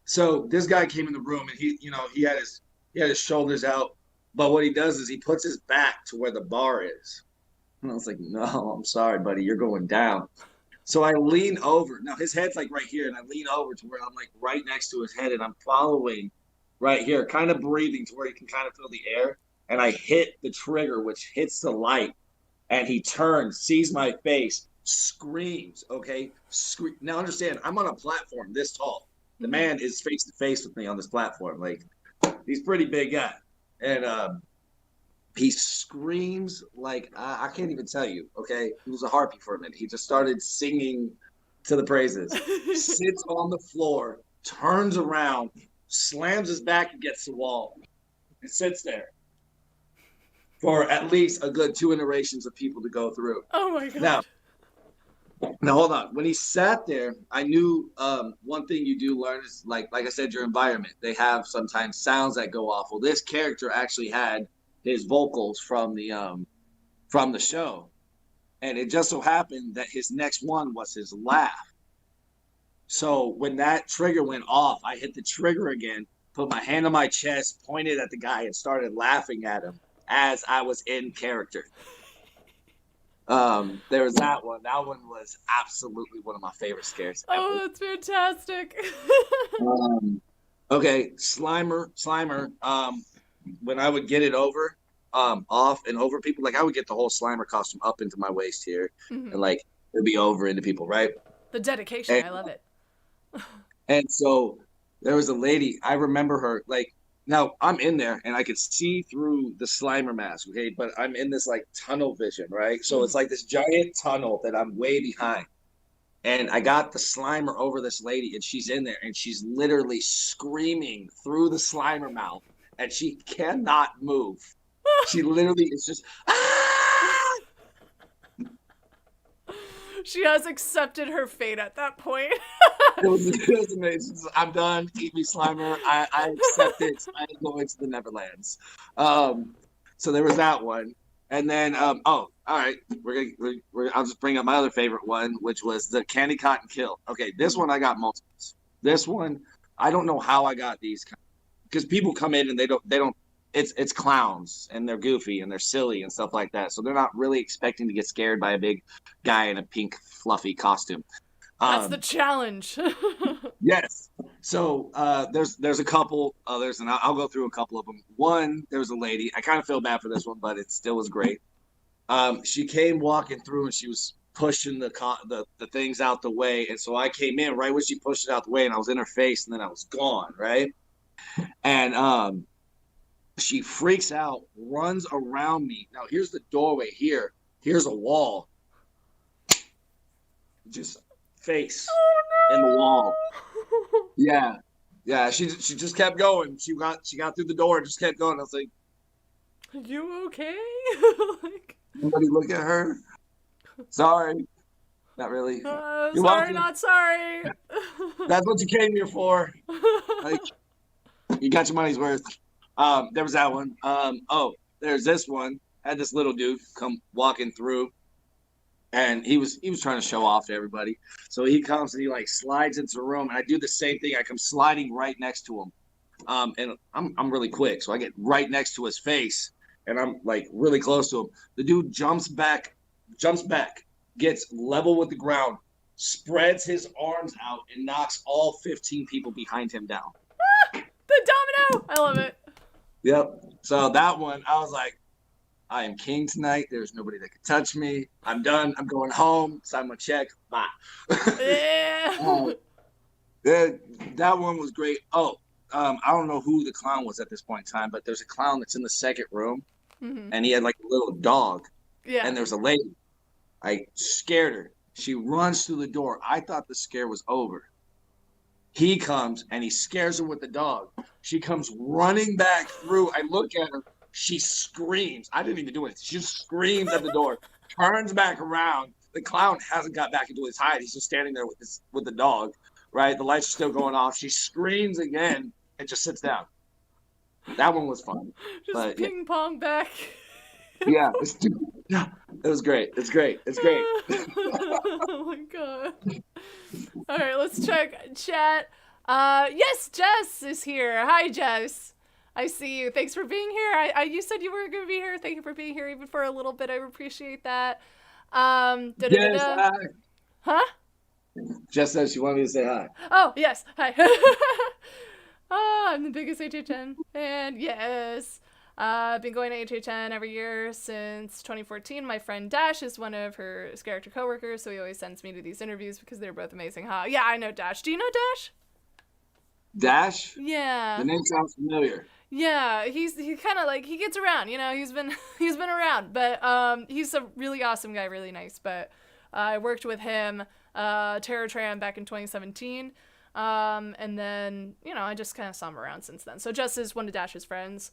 so this guy came in the room and he had his shoulders out, but what he does is he puts his back to where the bar is. And I was like, no, I'm sorry, buddy, you're going down. So I lean over. Now his head's like right here, and I lean over to where I'm like right next to his head, and I'm following right here, kind of breathing to where he can kind of feel the air. And I hit the trigger, which hits the light, and he turns, sees my face, screams. Okay, now understand, I'm on a platform this tall. The man is face to face with me on this platform. Like he's a pretty big guy, and he screams like I can't even tell you. Okay, he was a harpy for a minute. He just started singing to the praises. Sits on the floor, turns around, slams his back against the wall, and sits there for at least a good 2 iterations of people to go through. Oh my god. Now hold on. When he sat there, I knew one thing you do learn is like I said, your environment. They have sometimes sounds that go off. Well, this character actually had his vocals from the show, and it just so happened that his next one was his laugh. So when that trigger went off, I hit the trigger again, put my hand on my chest, pointed at the guy, and started laughing at him as I was in character. There was that one. That one was absolutely one of my favorite scares ever. Oh, that's fantastic. Okay, Slimer. When I would get it over, off and over people, like I would get the whole Slimer costume up into my waist here, and like it'd be over into people, right? The dedication, I love it. And so there was a lady, I remember her, like, now I'm in there and I could see through the Slimer mask, okay, but I'm in this like tunnel vision, right? So it's like this giant tunnel that I'm way behind. And I got the Slimer over this lady, and she's in there, and she's literally screaming through the Slimer mouth, and she cannot move. She literally is just, ah! She has accepted her fate at that point. It was amazing. I'm done. Eat me, Slimer. I accept it. I'm going to the Neverlands. So there was that one. And then, oh, all right. I'll just bring up my other favorite one, which was the Candy Cotton Kill. Okay, this one I got multiples. This one, I don't know how I got these, because people come in and they don't. It's clowns and they're goofy and they're silly and stuff like that. So they're not really expecting to get scared by a big guy in a pink fluffy costume. That's the challenge. Yes. So there's a couple others, and I'll go through a couple of them. One, there was a lady. I kind of feel bad for this one, but it still was great. She came walking through, and she was pushing the things out the way, and so I came in right when she pushed it out the way, and I was in her face, and then I was gone, right? And she freaks out, runs around me. Now here's the doorway here. Here's a wall. Just face in the wall. Yeah. She just kept going. She got through the door and just kept going. I was like, Are you okay? Like, somebody look at her. Sorry. Not really. sorry, welcome. not sorry. That's what you came here for. Like, you got your money's worth. There was that one. Oh, there's this one. Had this little dude come walking through, and he was trying to show off to everybody. So he comes and he like slides into the room, and I do the same thing. I come sliding right next to him, and I'm really quick, so I get right next to his face, and I'm like really close to him. The dude jumps back, gets level with the ground, spreads his arms out, and knocks all 15 people behind him down. The domino! I love it. Yep. So that one, I was like, I am king tonight. There's nobody that can touch me. I'm done. I'm going home. Sign my check. Bye. Yeah. That one was great. Oh, I don't know who the clown was at this point in time, but there's a clown that's in the second room, and he had like a little dog. Yeah. And there's a lady. I scared her. She runs through the door. I thought the scare was over. He comes and he scares her with the dog. She comes running back through. I look at her. She screams. I didn't even do it. She just screams at the door, turns back around. The clown hasn't got back into his hide. He's just standing there with the dog, right? The lights are still going off. She screams again and just sits down. That one was fun. Just ping pong back. Yeah. Yeah, it was great. It's great. It's great. Oh my god. All right, let's check chat. Yes, Jess is here. Hi, Jess. I see you. Thanks for being here. You said you were going to be here. Thank you for being here even for a little bit. I appreciate that. Da da da Yes, da. Huh? Jess said she wanted me to say hi. Oh, yes. Hi. Oh, I'm the biggest HHN fan. Yes. I've been going to HHN every year since 2014. My friend Dash is one of her Scareactor coworkers, so he always sends me to these interviews because they're both amazing. Huh? Yeah, I know Dash. Do you know Dash? Dash? Yeah. The name sounds familiar. Yeah, he kind of like he gets around, you know. He's been around, but he's a really awesome guy, really nice. But I worked with him, Terror Tram back in 2017, and then I just kind of saw him around since then. So Jess is one of Dash's friends.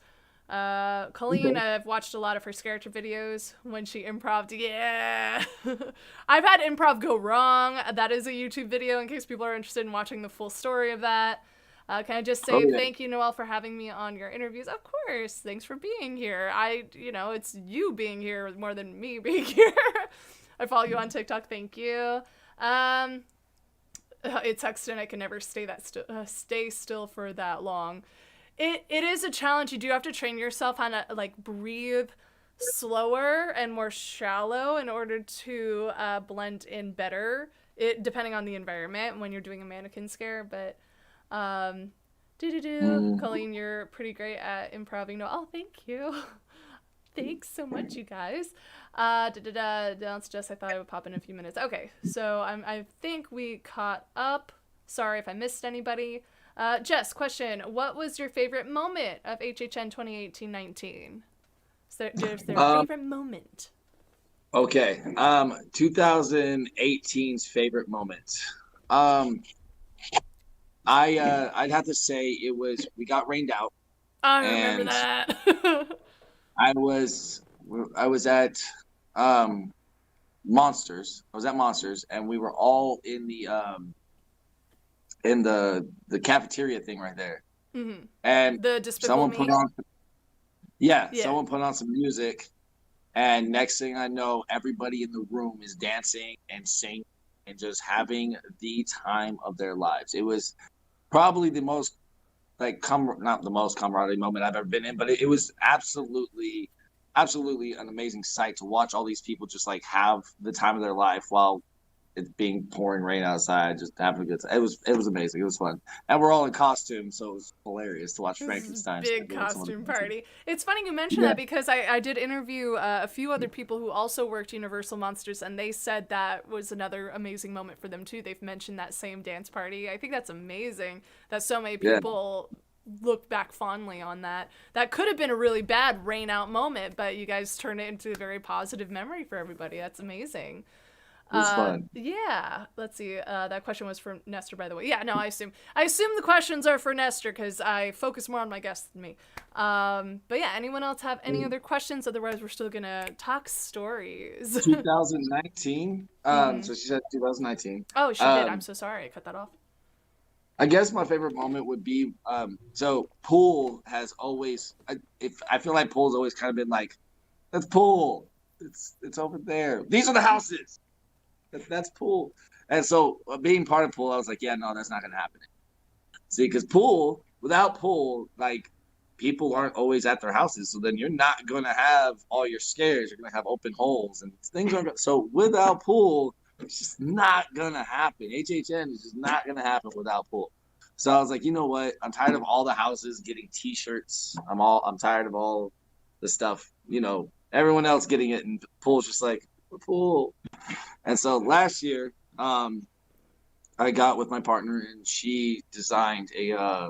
Colleen, Okay. I've watched a lot of her character videos when she improved. Yeah, I've had improv go wrong. That is a YouTube video in case people are interested in watching the full story of that. Can I just Oh say yeah. thank you, Noelle, for having me on your interviews? Of course. Thanks for being here. It's you being here more than me being here. I follow you on TikTok. Thank you. It sucks and I can never stay still for that long. It is a challenge. You do have to train yourself how to like breathe slower and more shallow in order to blend in better. It depending on the environment when you're doing a mannequin scare, but Mm. Colleen, you're pretty great at improving. No, oh, thank you. Thanks so much, you guys. That's just I thought I would pop in a few minutes. Okay, so I think we caught up. Sorry if I missed anybody. Jess, question: what was your favorite moment of HHN 2018-19? Is there a Um, favorite moment? okay. 2018's favorite moment. Um, I'd have to say it was we got rained out, I remember and that. I was I was at um Monsters. I was at Monsters, and we were all in the cafeteria thing right there. Hmm. And The Despicable someone put Me. on yeah, Yeah. someone put on some music, and next thing I know, everybody in the room is dancing and singing and just having the time of their lives. It was probably the most not the most camaraderie moment I've ever been in, but it was absolutely an amazing sight to watch all these people just like have the time of their life while it's being pouring rain outside, just having a good time. It was amazing. It was fun, and we're all in costume, so it was hilarious to watch This is Frankenstein big struggle with someone costume dancing. party. It's funny you mention Yeah, that because I did interview a few other people who also worked Universal Monsters, and they said that was another amazing moment for them too. They've mentioned that same dance party. I think that's amazing that so many yeah, people look back fondly on that. That could have been a really bad rain out moment, but you guys turned it into a very positive memory for everybody. That's amazing. it was fun. Yeah. Let's see. That question was from Nestor, by the way. Yeah. No, I assume the questions are for Nestor because I focus more on my guests than me. But yeah. Anyone else have any other questions? Otherwise, we're still gonna talk stories. 2019. Mm-hmm. So she said 2019. Oh, she did. I'm Um, so sorry. I cut that off. I guess my favorite moment would be so pool has always if I feel like pool's always kind of been like that's pool. It's over there. These are the houses. That's pool. And so being part of pool, I was like, yeah, no, that's not gonna happen. See, because pool, without pool, like people aren't always at their houses, so then you're not gonna have all your scares. You're gonna have open holes and things aren't. So without pool, it's just not gonna happen. HHN is just not gonna happen without pool. So I was like, you know what? I'm tired of all the houses getting T-shirts. I'm tired of all the stuff. Everyone else getting it, and pool's just like pool. And so last year, I got with my partner, and she designed a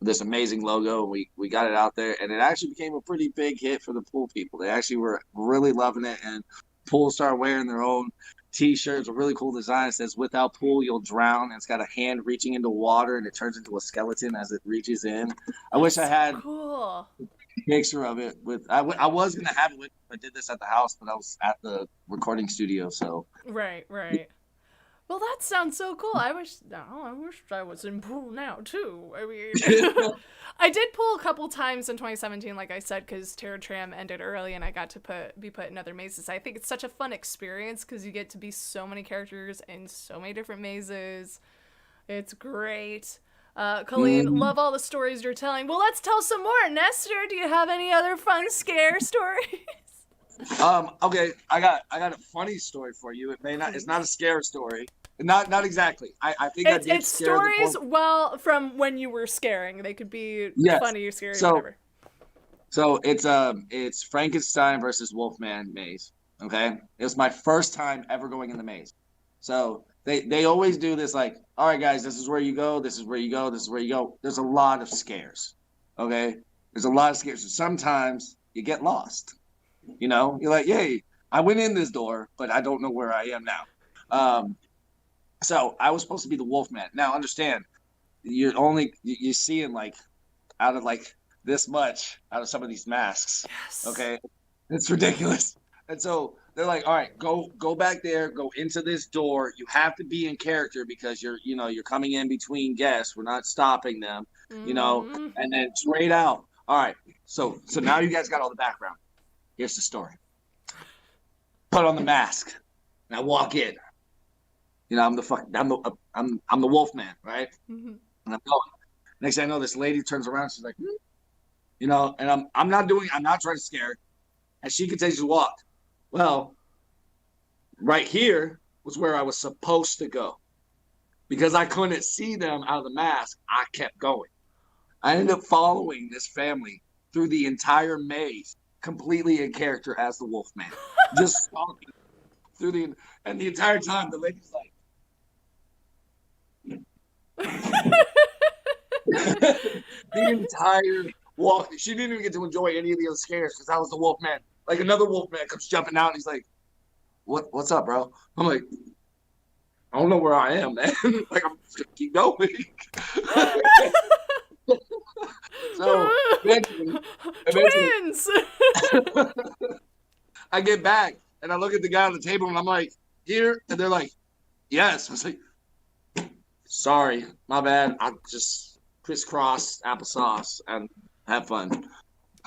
this amazing logo. We got it out there, and it actually became a pretty big hit for the pool people. They actually were really loving it, and pool started wearing their own T-shirts. A really cool design. It says "Without pool, you'll drown." And it's got a hand reaching into water, and it turns into a skeleton as it reaches in. I wish That's I so had cool. a picture of it. I was gonna have it with. I did this at the house, but I was at the recording studio, so Right. Right. Well, that sounds so cool. I wish I was in pool now too. I mean, I did pool a couple times in 2017, like I said, because Terror Tram ended early, and I got to be put in other mazes. I think it's such a fun experience because you get to be so many characters in so many different mazes. It's great. Colleen, Mm. love all the stories you're telling. Well, let's tell some more. Nestor, do you have any other fun scare stories? Okay, I got a funny story for you. It may not. It's not a Please. scare story. Not exactly. I think I did It's scare the stories point. well from when you were scaring. They could be Yes. funny, scary, So whatever. it's Frankenstein versus Wolfman maze. Okay, it was my first time ever going in the maze. So they always do this like, all right, guys, this is where you go. This is where you go. This is where you go. There's a lot of scares. Okay, there's a lot of scares. So sometimes you get lost. You're like, yay, I went in this door, but I don't know where I am now. Um, so I was supposed to be the Wolfman. Now understand, you're seeing like out of like this much out of some of these masks. Yes. Okay, it's ridiculous. And so they're like, all right, go back there, go into this door. You have to be in character because you're coming in between guests. We're not stopping them, Mm-hmm. and then straight out. All right, so now you guys got all the background. Here's the story. Put on the mask, and I walk in. I'm the wolf man, right? Mm-hmm. And I'm going. Next thing I know, this lady turns around, she's like, and I'm not trying to scare her. And she continues to walk. Well, right here was where I was supposed to go. Because I couldn't see them out of the mask, I kept going. I ended up following this family through the entire maze, completely in character as the wolf man. Just stalking through and the entire time the lady's like the entire walk. She didn't even get to enjoy any of the other scares because I was the wolf man. Like another wolf man comes jumping out and he's like, What's up, bro? I'm like, I don't know where I am, man. Like I'm just gonna keep going. So eventually Twins. I get back and I look at the guy on the table and I'm like, here, and they're like, yes. I was like, sorry, my bad. I just crisscross applesauce and have fun.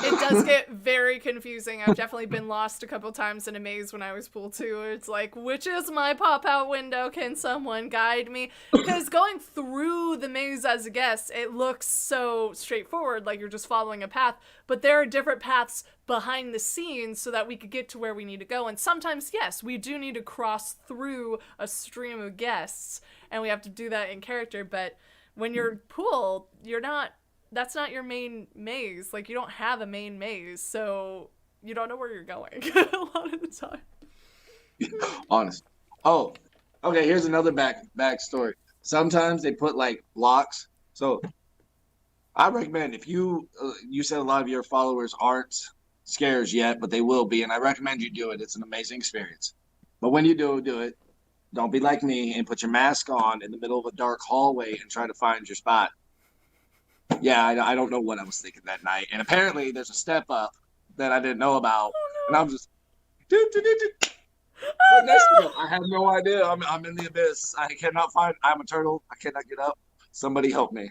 It does get very confusing. I've definitely been lost a couple times in a maze when I was pool too. It's like, which is my pop-out window? Can someone guide me? Because going through the maze as a guest, it looks so straightforward, like you're just following a path. But there are different paths behind the scenes so that we could get to where we need to go. And sometimes, yes, we do need to cross through a stream of guests, and we have to do that in character. But when you're pool, that's not your main maze. Like, you don't have a main maze, so you don't know where you're going a lot of the time. Honest. Oh, okay. Here's another back story. Sometimes they put like blocks. So I recommend if you said a lot of your followers aren't scares yet, but they will be, and I recommend you do it. It's an amazing experience. But when you do it, don't be like me and put your mask on in the middle of a dark hallway and try to find your spot. Yeah, I don't know what I was thinking that night. And apparently there's a step up that I didn't know about. And I'm just, where next to go? I have no idea. I'm in the abyss. I cannot find, I'm a turtle. I cannot get up. Somebody help me.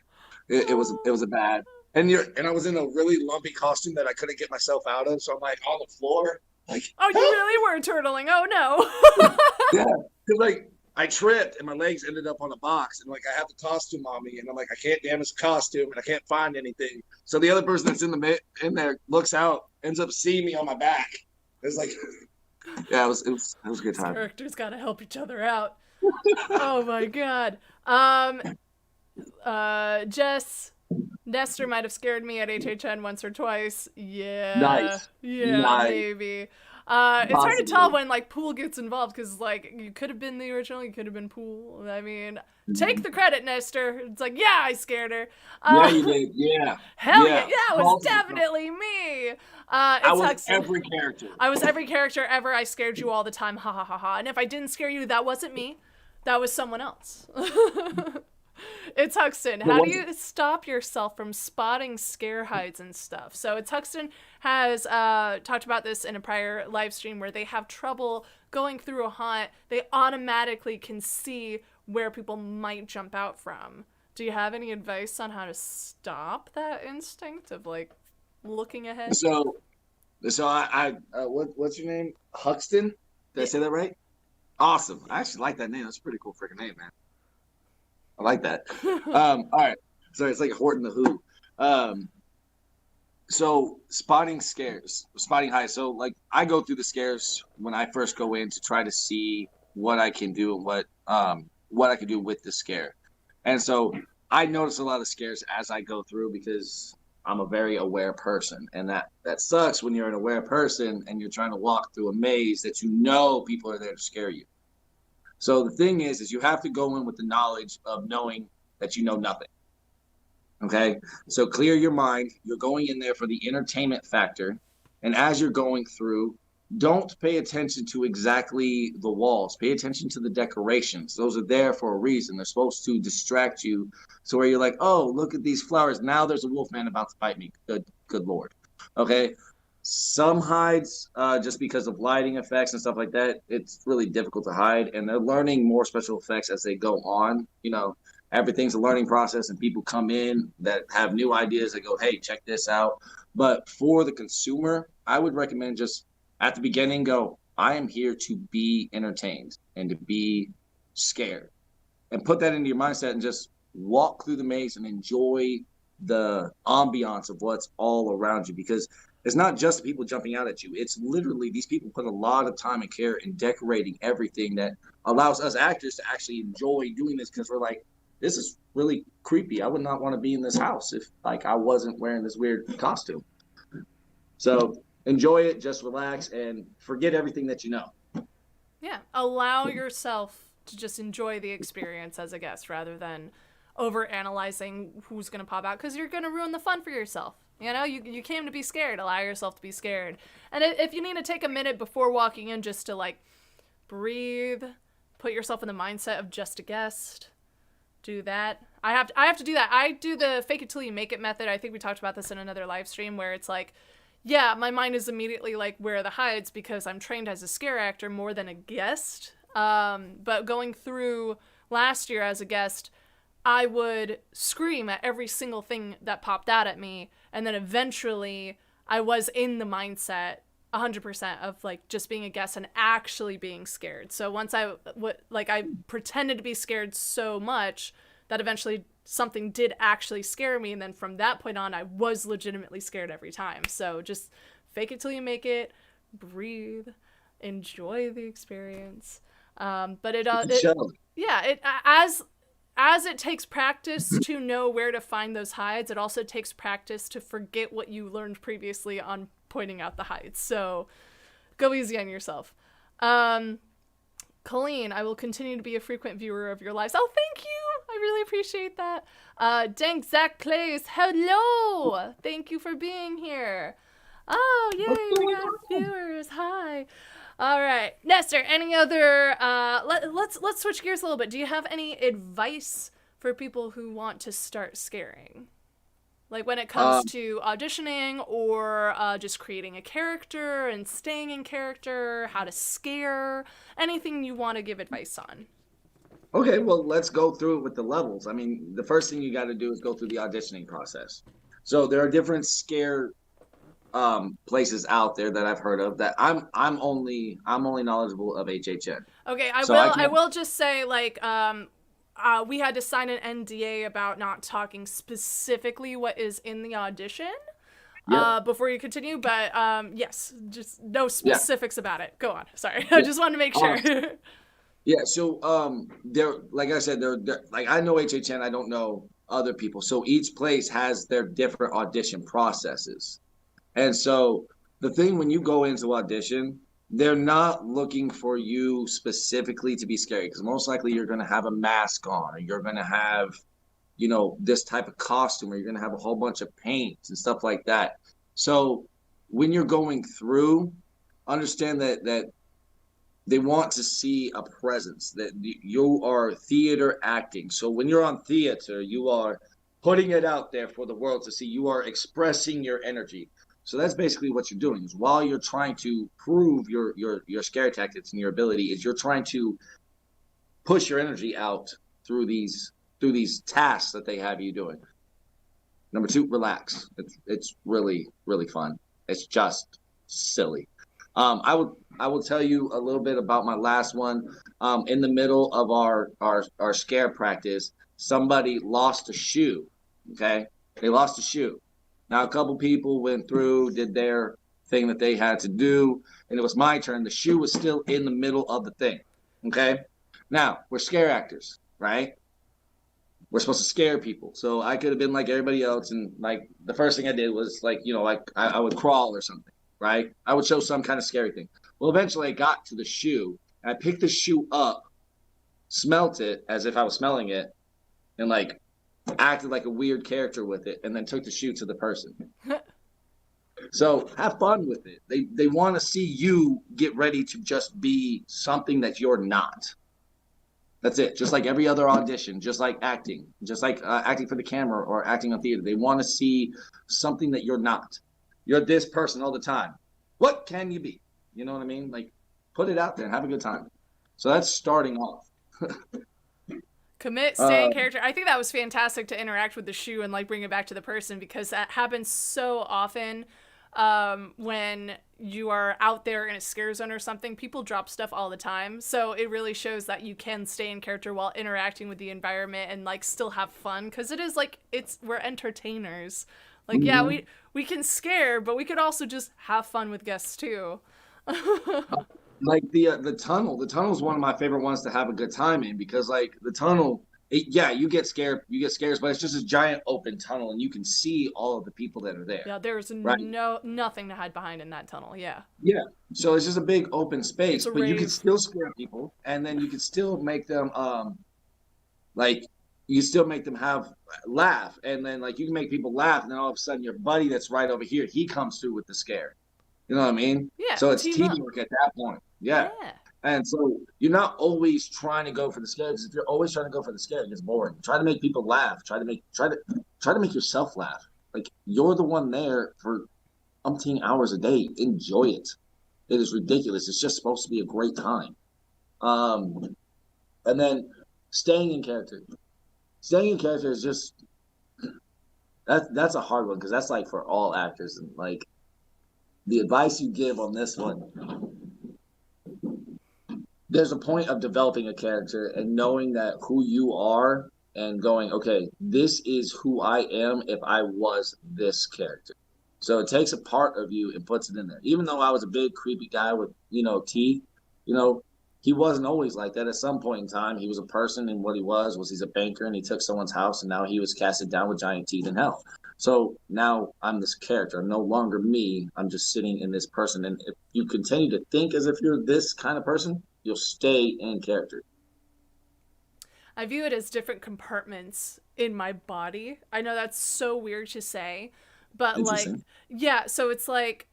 It was a bad. And I was in a really lumpy costume that I couldn't get myself out of. So I'm like on the floor. Like, Oh, you really were turtling. Oh, no. yeah. Cause like I tripped and my legs ended up on a box and like I have the costume on me and I'm like I can't damage the costume and I can't find anything. So the other person that's in there looks out, ends up seeing me on my back. It's like, yeah, it was a good time. Characters gotta help each other out. Oh, my God. Jess, Nestor might have scared me at HHN once or twice. Yeah. Nice, Yeah, nice, maybe. It's hard to tell possibly. when, like, Pool gets involved, because, like, you could have been the original, you could have been Pool. I mean, take the credit, Nestor. It's like, yeah, I scared her. Yeah, you did. Yeah, Hell yeah, yeah. that was Calls it- definitely me. I It's was Huxton. every character. I was every character ever. I scared you all the time. Ha ha ha ha. And if I didn't scare you, that wasn't me. That was someone else. It's Huxton. Yeah, How do you stop yourself from spotting scare hides and stuff? So it's Huxton has talked about this in a prior live stream where they have trouble going through a haunt, they automatically can see where people might jump out from. Do you have any advice on how to stop that instinct of like looking ahead? So, what's your name? Huxton? Did I Yeah. say that right? Awesome. I actually like that name. That's a pretty cool freaking name, man. I like that. All right. So it's like Horton the Who. Um, so spotting scares, spotting highs. So like I go through the scares when I first go in to try to see what I can do and what I can do with the scare. And so I notice a lot of scares as I go through because I'm a very aware person, and that sucks when you're an aware person and you're trying to walk through a maze that you know people are there to scare you. So the thing is you have to go in with the knowledge of knowing that you know nothing. Okay. So clear your mind. You're going in there for the entertainment factor. And as you're going through, don't pay attention to exactly the walls. Pay attention to the decorations. Those are there for a reason. They're supposed to distract you. So where you're like, oh, look at these flowers. Now there's a wolf man about to bite me. Good Lord. Okay. Some hides, just because of lighting effects and stuff like that, it's really difficult to hide. And they're learning more special effects as they go on. Everything's a learning process, and people come in that have new ideas. They go, hey, check this out. But for the consumer, I would recommend just at the beginning go, I am here to be entertained and to be scared, and put that into your mindset and just walk through the maze and enjoy the ambiance of what's all around you, because it's not just the people jumping out at you. It's literally these people put a lot of time and care in decorating everything that allows us actors to actually enjoy doing this, because we're like, this is really creepy. I would not want to be in this house if like I wasn't wearing this weird costume. So enjoy it, just relax and forget everything that you know. Yeah, allow yourself to just enjoy the experience as a guest rather than over analyzing who's going to pop out, because you're going to ruin the fun for yourself. You came to be scared. Allow yourself to be scared. And if you need to take a minute before walking in just to like breathe, put yourself in the mindset of just a guest, do that. I have to do that. I do the fake it till you make it method. I think we talked about this in another live stream where it's like, yeah, my mind is immediately like, where are the hides? Because I'm trained as a scare actor more than a guest. But going through last year as a guest, I would scream at every single thing that popped out at me. And then eventually I was in the mindset 100% of like just being a guest and actually being scared. So once I pretended to be scared so much that eventually something did actually scare me, and then from that point on I was legitimately scared every time. So just fake it till you make it, breathe, enjoy the experience. But as it takes practice to know where to find those hides, it also takes practice to forget what you learned previously on pointing out the hides. So go easy on yourself. Colleen, I will continue to be a frequent viewer of your lives. Oh, thank you. I really appreciate that. Dank Zach Clays, hello. Thank you for being here. Oh, yay, we got viewers. Hi. All right, Nestor. Any other? Let's switch gears a little bit. Do you have any advice for people who want to start scaring, like when it comes to auditioning or just creating a character and staying in character? How to scare? Anything you want to give advice on? Okay, well, let's go through it with the levels. I mean, the first thing you got to do is go through the auditioning process. So there are different scare places out there that I've heard of that I'm only knowledgeable of HHN. Okay, So I I can't. will just say we had to sign an NDA about not talking specifically what is in the audition Yep. before you continue, but yes, just no Yeah. specifics about it. Go on. Sorry, I Yeah. just wanted to make sure. Yeah. So there, like I said, there like I know HHN. I don't know other people. So each place has their different audition processes. And so the thing when you go into audition, they're not looking for you specifically to be scary, because most likely you're going to have a mask on, or you're going to have, this type of costume, or you're going to have a whole bunch of paints and stuff like that. So when you're going through, understand that they want to see a presence, that you are theater acting. So when you're on theater, you are putting it out there for the world to see. You are expressing your energy. So that's basically what you're doing is while you're trying to prove your scare tactics and your ability is you're trying to push your energy out through these tasks that they have you doing. Number two, relax. It's really really fun. It's just silly. I will tell you a little bit about my last one. In the middle of our scare practice, somebody lost a shoe. Okay, they lost a shoe. Now a couple people went through, did their thing that they had to do, and it was my turn. The shoe was still in the middle of the thing. Okay, now we're scare actors, right? We're supposed to scare people. So I could have been like everybody else, and like the first thing I did was like, like I would crawl or something, right? I would show some kind of scary thing. Well, eventually I got to the shoe, and I picked the shoe up, smelt it as if I was smelling it, and like acted like a weird character with it, and then took the shoe to the person. So have fun with it. They want to see you get ready to just be something that you're not. That's it. Just like every other audition, just like acting, just like acting for the camera or acting on theater. They want to see something that you're not. You're this person all the time. What can you be? You know what I mean? Like, put it out there and have a good time. So that's starting off. Commit, stay in character. I think that was fantastic to interact with the shoe and like bring it back to the person, because that happens so often when you are out there in a scare zone or something. People drop stuff all the time, so it really shows that you can stay in character while interacting with the environment and like still have fun, because it is like we're entertainers. Like, yeah, we can scare, but we could also just have fun with guests too. Like the tunnel is one of my favorite ones to have a good time in, because like the tunnel, yeah, you get scared, but it's just a giant open tunnel and you can see all of the people that are there. Yeah, there's right? nothing to hide behind in that tunnel. Yeah, So it's just a big open space, but you can rave. still scare people, and then you can still make them like you still make them have laugh, and then like you can make people laugh, and then all of a sudden your buddy that's right over here, he comes through with the scare. You know what I mean? Yeah, So it's team up. teamwork at that point. Yeah. Yeah. And so you're not always trying to go for the scare, because if you're always trying to go for the scare, it gets boring. Try to make people laugh. Try to make yourself laugh. Like, you're the one there for umpteen hours a day. Enjoy it. It is ridiculous. It's just supposed to be a great time. And then staying in character. Staying in character is just that's a hard one, because that's like for all actors. And like the advice you give on this one, there's a point of developing a character and knowing that who you are and going, okay, this is who I am if I was this character. So it takes a part of you and puts it in there. Even though I was a big creepy guy with, teeth, he wasn't always like that. At some point in time, he was a person, and what he was he's a banker, and he took someone's house, and now he was casted down with giant teeth in hell. So now I'm this character. I'm no longer me. I'm just sitting in this person. And if you continue to think as if you're this kind of person, you'll stay in character. I view it as different compartments in my body. I know that's so weird to say, but like, yeah, so it's like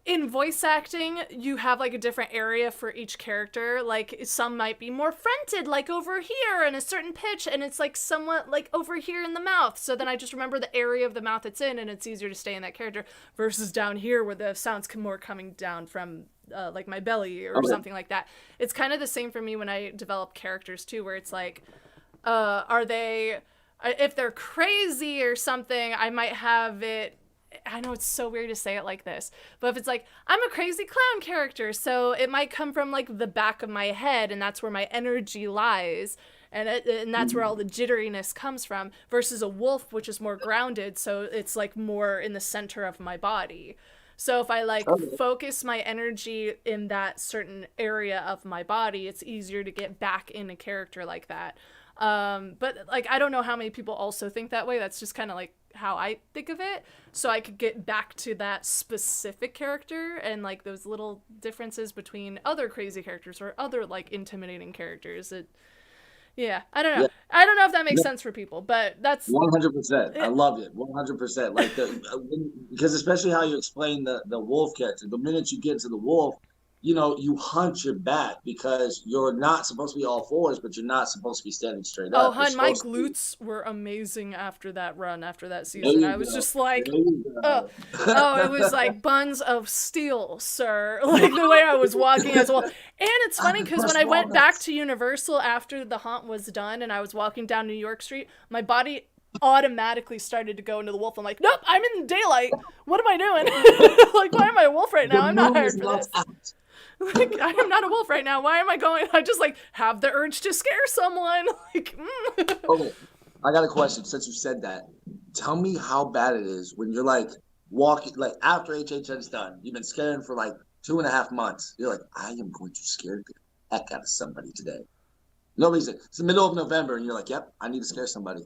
in voice acting, you have like a different area for each character. Like, some might be more fronted, like over here in a certain pitch, and it's like somewhat like over here in the mouth. So then I just remember the area of the mouth it's in, and it's easier to stay in that character, versus down here where the sounds more coming down from like my belly or something like that. It's kind of the same for me when I develop characters too, where it's like, are they, if they're crazy or something, I might have it, I know it's so weird to say it like this, but if it's like, I'm a crazy clown character, so it might come from like the back of my head, and that's where my energy lies, and that's where all the jitteriness comes from, versus a wolf, which is more grounded, so it's like more in the center of my body. So if I like focus my energy in that certain area of my body, it's easier to get back in a character like that. But like, I don't know how many people also think that way. That's just kind of like how I think of it. So I could get back to that specific character and like those little differences between other crazy characters or other like intimidating characters. Yeah, I don't know. Yeah. I don't know if that makes sense for people, but that's 100%. I love it. 100%. Like because especially how you explain the wolf character. The minute you get to the wolf, you hunch your back because you're not supposed to be all fours, but you're not supposed to be standing straight Oh, up. You're hun, my supposed to be. glutes were amazing after that run, after that There season. you I was go. just There like, you oh, go. oh, it was like buns of steel, sir. Like the way I was walking as well. And it's I funny can because when crush I went back walnuts. to Universal after the haunt was done and I was walking down New York Street, my body automatically started to go into the wolf. I'm like, nope, I'm in daylight. What am I doing? Like, why am I a wolf right The now? I'm not moon hired is for not this. out. Like, I am not a wolf right now. Why am I going? I just like have the urge to scare someone. Like, Okay, I got a question. Since you said that, tell me how bad it is when you're like walking, like after HHN's done, you've been scaring for like 2.5 months. You're like, I am going to scare the heck out of somebody today. No reason. It's the middle of November, and you're like, yep, I need to scare somebody.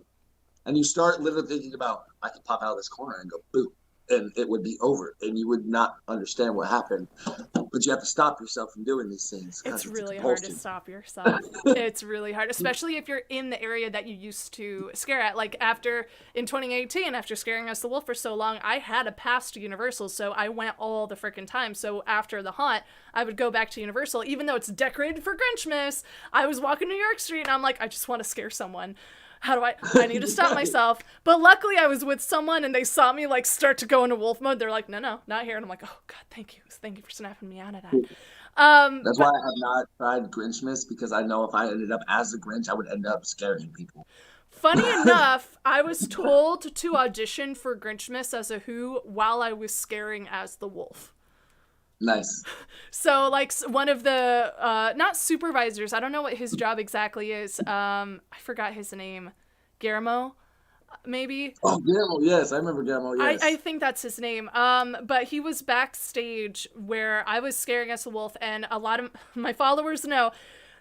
And you start literally thinking about, I could pop out of this corner and go, boo, and it would be over, and you would not understand what happened. But you have to stop yourself from doing these things it's because it's a really hard to compulsion. stop yourself. It's really hard, especially if you're in the area that you used to scare at. Like after in 2018, after scaring us the wolf for so long, I had a pass to Universal, so I went all the freaking time. So after the haunt, I would go back to Universal, even though it's decorated for Grinchmas. I was walking New York Street, and I'm like, I just want to scare someone. How do I need to stop myself. But luckily I was with someone and they saw me like start to go into wolf mode. They're like, no, not here. And I'm like, oh God, thank you for snapping me out of that. That's why But I have not tried Grinchmas, because I know if I ended up as a Grinch, I would end up scaring people. funny enough, I was told to audition for Grinchmas as a Who while I was scaring as the wolf. Nice. So like one of the not supervisors, I don't know what his job exactly is. I forgot his name. Guillermo, maybe. Oh, Guillermo, yes, I remember Guillermo, I yes. think that's his name. But he was backstage where I was scaring as a wolf, and a lot of my followers know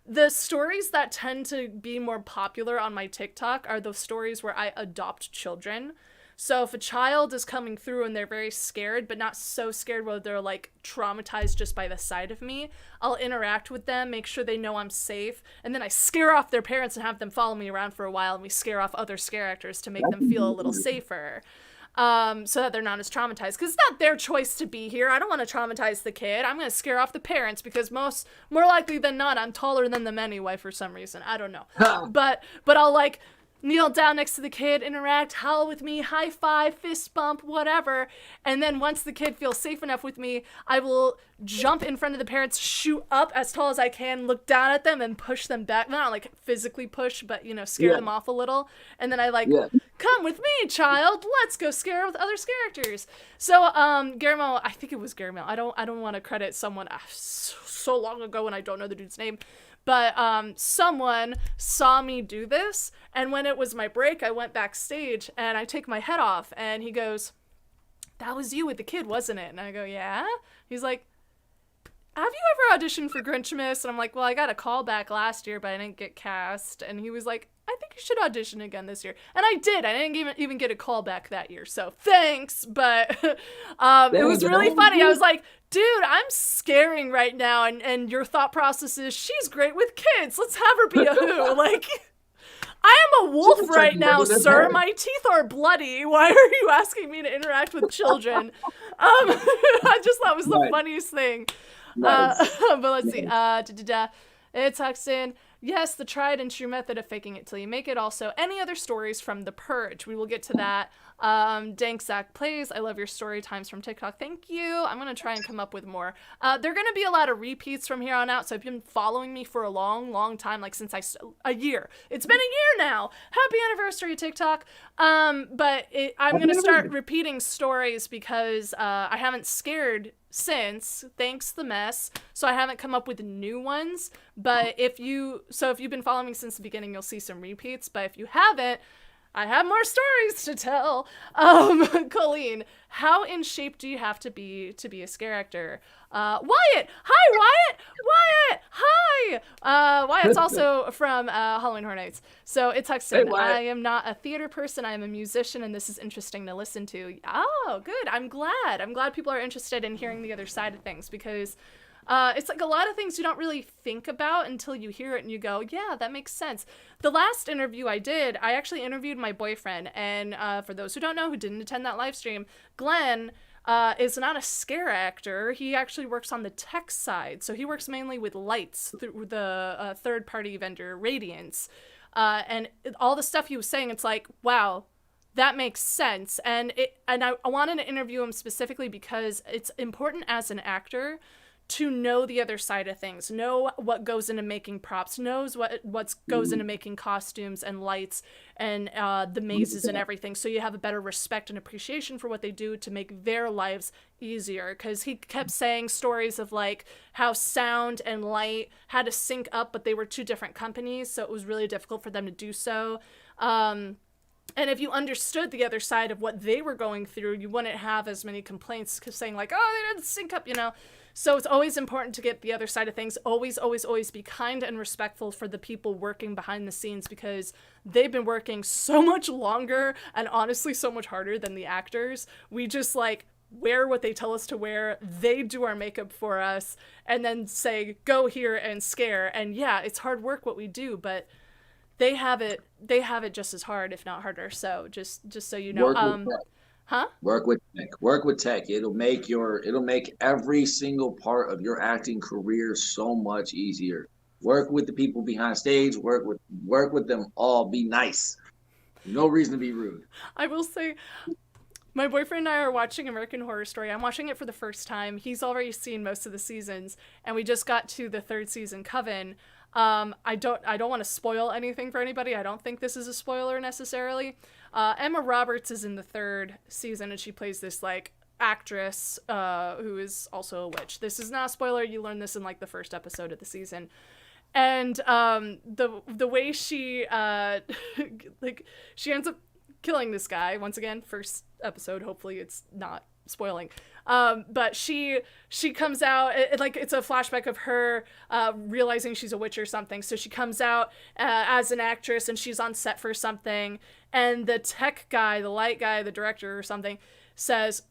the stories that tend to be more popular on my TikTok are those stories where I adopt children. So if a child is coming through and they're very scared, but not so scared where they're like traumatized just by the sight of me, I'll interact with them, make sure they know I'm safe, and then I scare off their parents and have them follow me around for a while, and we scare off other scare actors to make them feel a little safer. So that they're not as traumatized. Because it's not their choice to be here. I don't want to traumatize the kid. I'm going to scare off the parents because more likely than not, I'm taller than them anyway for some reason. I don't know. But I'll like kneel down next to the kid, interact, howl with me, high five, fist bump, whatever. And then once the kid feels safe enough with me, I will jump in front of the parents, shoot up as tall as I can, look down at them, and push them back. Not like physically push, but scare Yeah, them off a little. And then I like, yeah. come with me, child. Let's go scare with other characters. So, Guillermo, I think it was Guillermo. I don't want to credit someone so long ago and I don't know the dude's name. But someone saw me do this, and when it was my break, I went backstage, and I take my head off, and he goes, that was you with the kid, wasn't it? And I go, yeah. He's like, have you ever auditioned for Grinchmas? And I'm like, well, I got a call back last year, but I didn't get cast. And he was like, I think you should audition again this year. And I did. I didn't even get a call back that year. So thanks. But it was really funny. I was like, dude, I'm scaring right now. And your thought process is, she's great with kids. Let's have her be a Who. Like, I am a wolf right now, sir. My teeth are bloody. Why are you asking me to interact with children? I just thought it was the Nice. funniest thing. Nice. But let's see. It tucks in. Yes, the tried and true method of faking it till you make it. Also, any other stories from The Purge? We will get to that. Dank Zach Plays. I love your story times from TikTok. Thank you. I'm going to try and come up with more. There are going to be a lot of repeats from here on out. So if you've been following me for a long, long time, like since a year, it's been a year now. Happy anniversary, TikTok. But I'm going to start repeating stories because I haven't scared since, thanks the mess, so I haven't come up with new ones. But if you've been following me since the beginning, you'll see some repeats. But if you haven't, I have more stories to tell. Colleen, how in shape do you have to be a scare actor? Wyatt! Hi, Wyatt! Wyatt! Hi! Wyatt's also from Halloween Horror Nights. So it tucks in. Hey, Wyatt. I am not a theater person. I am a musician, and this is interesting to listen to. Oh, good. I'm glad. I'm glad people are interested in hearing the other side of things because it's like a lot of things you don't really think about until you hear it and you go, yeah, that makes sense. The last interview I did, I actually interviewed my boyfriend. And for those who don't know, who didn't attend that live stream, Glenn is not a scare actor. He actually works on the tech side. So he works mainly with lights through the third-party vendor Radiance. And all the stuff he was saying, it's like, wow, that makes sense. And I wanted to interview him specifically because it's important as an actor to know the other side of things, know what goes into making props, knows what goes into making costumes and lights and the mazes and everything, so you have a better respect and appreciation for what they do to make their lives easier. Because he kept saying stories of like how sound and light had to sync up, but they were two different companies, so it was really difficult for them to do so. And if you understood the other side of what they were going through, you wouldn't have as many complaints saying like, oh, they didn't sync up, you know. So it's always important to get the other side of things. Always, always, always be kind and respectful for the people working behind the scenes, because they've been working so much longer and honestly so much harder than the actors. We just like wear what they tell us to wear. They do our makeup for us and then say, go here and scare. And yeah, it's hard work what we do, but they have it just as hard, if not harder. So just so you know. Huh? Work with tech. Work with tech. It'll make every single part of your acting career so much easier. Work with the people behind stage. Work with them all. Be nice. No reason to be rude. I will say, my boyfriend and I are watching American Horror Story. I'm watching it for the first time. He's already seen most of the seasons, and we just got to the third season, Coven. I don't want to spoil anything for anybody. I don't think this is a spoiler necessarily. Emma Roberts is in the third season, and she plays this like actress who is also a witch. This is not a spoiler. You learn this in like the first episode of the season. And the way she like she ends up killing this guy once again. First episode. Hopefully, it's not spoiling. But she comes out, like it's a flashback of her realizing she's a witch or something. So she comes out as an actress, and she's on set for something, and the tech guy, the light guy, the director or something, says,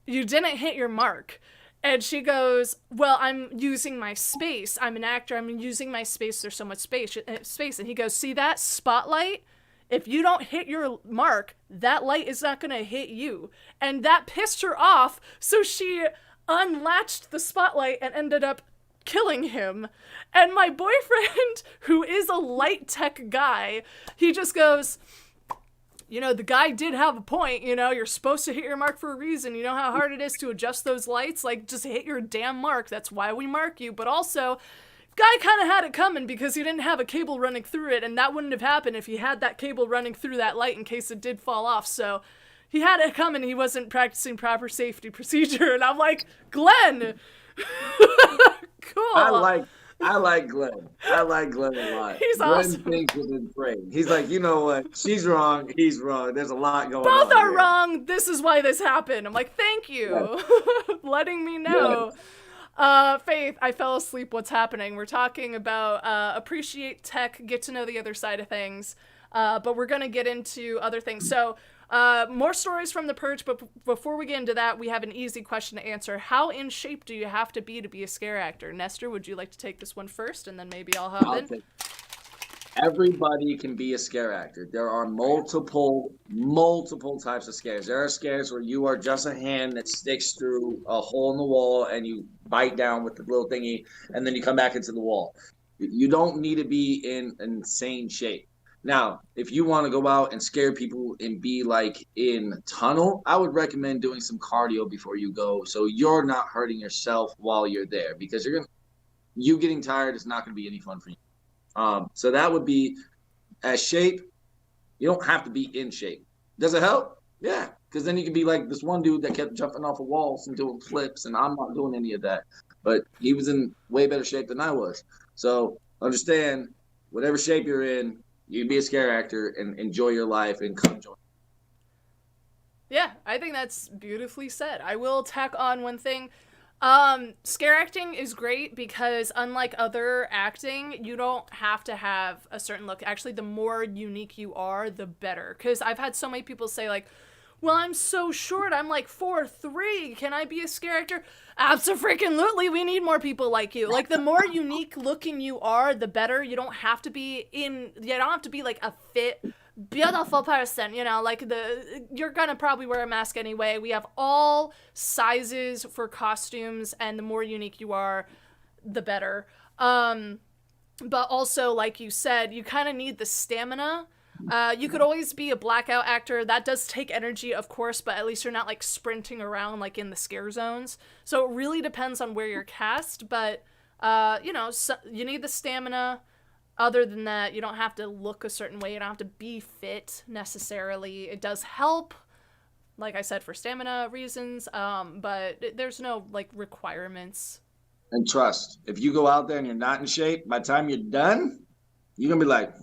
"You didn't hit your mark." And she goes, "Well, I'm using my space. I'm an actor. I'm using my space. There's so much space." And he goes, "See that spotlight? If you don't hit your mark, that light is not going to hit you." And that pissed her off, so she unlatched the spotlight and ended up killing him. And my boyfriend, who is a light tech guy, he just goes, "You know, the guy did have a point, you know, you're supposed to hit your mark for a reason. You know how hard it is to adjust those lights? Like, just hit your damn mark. That's why we mark you. But also, guy kind of had it coming because he didn't have a cable running through it, and that wouldn't have happened if he had that cable running through that light in case it did fall off. So he had it coming. He wasn't practicing proper safety procedure." And I'm like, Glenn, cool. I like Glenn. I like Glenn a lot. He's Glenn awesome. thinks within frame. He's like, you know what? She's wrong. He's wrong. There's a lot going Both on. are here. wrong. This is why this happened. I'm like, thank you. Letting me know. Faith, I fell asleep. What's happening? We're talking about appreciate tech, get to know the other side of things, but we're going to get into other things. So more stories from the Purge, but before we get into that, we have an easy question to answer. How in shape do you have to be a scare actor? Nestor, would you like to take this one first, and then maybe I'll hop in? Everybody can be a scare actor. There are multiple types of scares. There are scares where you are just a hand that sticks through a hole in the wall and you bite down with the little thingy, and then you come back into the wall. You don't need to be in insane shape. Now, if you want to go out and scare people and be like in tunnel, I would recommend doing some cardio before you go, so you're not hurting yourself while you're there, because you getting tired is not going to be any fun for you. So that would be as shape. You don't have to be in shape. Does it help? Yeah, because then you can be like this one dude that kept jumping off of walls and doing flips, and I'm not doing any of that. But he was in way better shape than I was. So understand, whatever shape you're in, you can be a scare actor and enjoy your life and come join. Yeah, I think that's beautifully said. I will tack on one thing. Scare acting is great because unlike other acting, you don't have to have a certain look. Actually, the more unique you are, the better. Because I've had so many people say like, "Well, I'm so short. I'm like 4'3". Can I be a scare actor?" Abso-freaking-lutely. We need more people like you. Like, the more unique looking you are, the better. You don't have to be like a fit beautiful person, like you're gonna probably wear a mask anyway. We have all sizes for costumes, and the more unique you are, the better. But also, like you said, you kind of need the stamina. You could always be a blackout actor. That does take energy, of course, but at least you're not like sprinting around like in the scare zones. So it really depends on where you're cast, but so you need the stamina. Other than that, you don't have to look a certain way. You don't have to be fit necessarily. It does help, like I said, for stamina reasons, but there's no like requirements. And trust, if you go out there and you're not in shape, by the time you're done, you're gonna be like,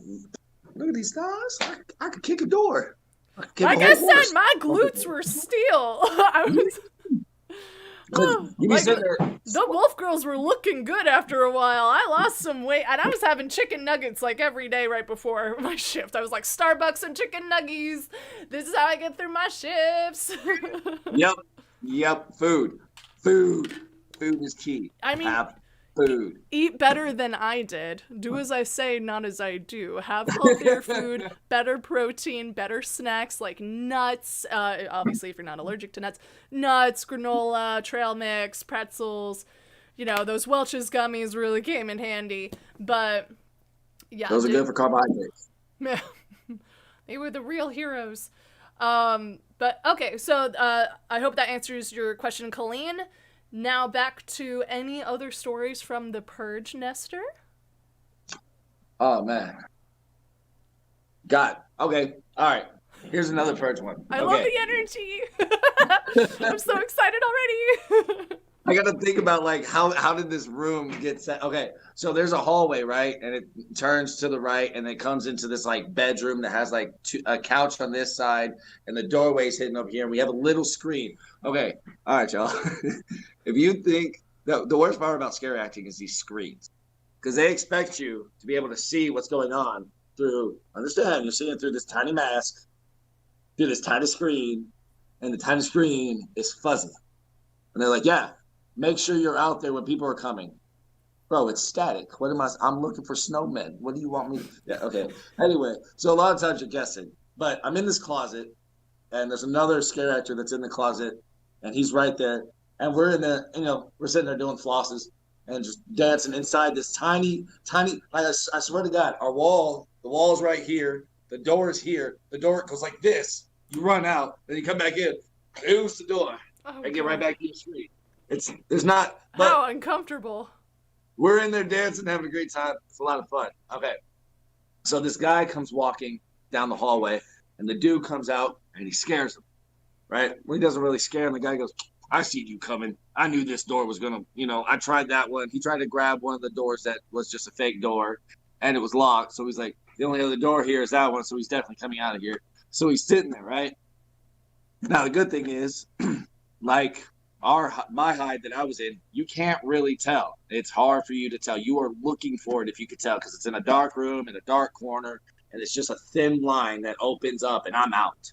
look at these stars. I could kick a door. I could kick Like a I whole said, horse. my glutes were steel. I was. You be Like, sitting there. the wolf girls were looking good after a while. I lost some weight, and I was having chicken nuggets like every day right before my shift. I was like, Starbucks and chicken nuggies. This is how I get through my shifts. Yep. Food is key. I mean, Have food. eat better than I did. Do as I say, not as I do. Have healthier food, better protein, better snacks like nuts. Obviously, if you're not allergic to nuts, granola, trail mix, pretzels. Those Welch's gummies really came in handy. But yeah, Those are good for carbohydrates. they were the real heroes. But okay, so I hope that answers your question, Colleen. Now back to any other stories from The Purge, Nestor? Oh man. Okay. All right. Here's another Purge one. I love the energy. I'm so excited already. I got to think about like how did this room get set? Okay, so there's a hallway, right, and it turns to the right, and it comes into this like bedroom that has like a couch on this side, and the doorway's hidden up here, and we have a little screen. Okay, all right, y'all. If you think the worst part about scare acting is these screens, because they expect you to be able to see what's going on through. Understand? You're seeing through this tiny mask, through this tiny screen, and the tiny screen is fuzzy, and they're like, yeah. Make sure you're out there when people are coming. Bro, it's static. I'm looking for snowmen. What do you want me to? Yeah, okay. Anyway, so a lot of times you're guessing. But I'm in this closet, and there's another scare actor that's in the closet, and he's right there. And we're in there, we're sitting there doing flosses and just dancing inside this tiny, like I swear to God, the wall's right here. The door is here. The door goes like this. You run out, then you come back in. Close the door. And get right back to your street. There's not. How uncomfortable. We're in there dancing, having a great time. It's a lot of fun. Okay. So this guy comes walking down the hallway, and the dude comes out, and he scares him, right? Well, he doesn't really scare him. The guy goes, I see you coming. I knew this door was going to, I tried that one. He tried to grab one of the doors that was just a fake door, and it was locked. So he's like, the only other door here is that one, so he's definitely coming out of here. So he's sitting there, right? Now, the good thing is, like, my hide that I was in, you can't really tell. It's hard for you to tell. You are looking for it if you could tell, because it's in a dark room in a dark corner, and it's just a thin line that opens up, and I'm out.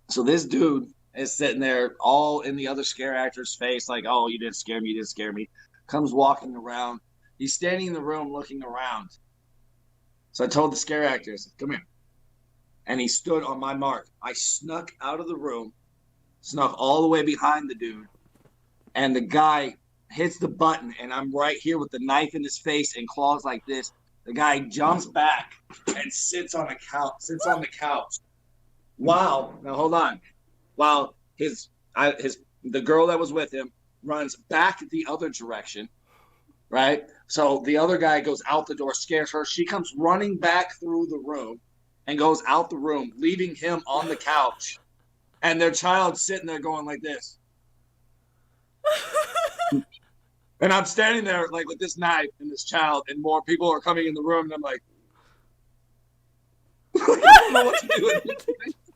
So this dude is sitting there all in the other scare actor's face, like, oh, you didn't scare me. Comes walking around. He's standing in the room looking around. So I told the scare actors, come here. And he stood on my mark. I snuck out of the room, snuck all the way behind the dude, and the guy hits the button, and I'm right here with the knife in his face and claws like this. The guy jumps back and sits on the couch. Wow. Now hold on. While the girl that was with him runs back the other direction, right? So the other guy goes out the door, scares her. She comes running back through the room and goes out the room, leaving him on the couch. And their child's sitting there going like this. And I'm standing there like with this knife and this child, and more people are coming in the room, and I'm like, I don't know what to do.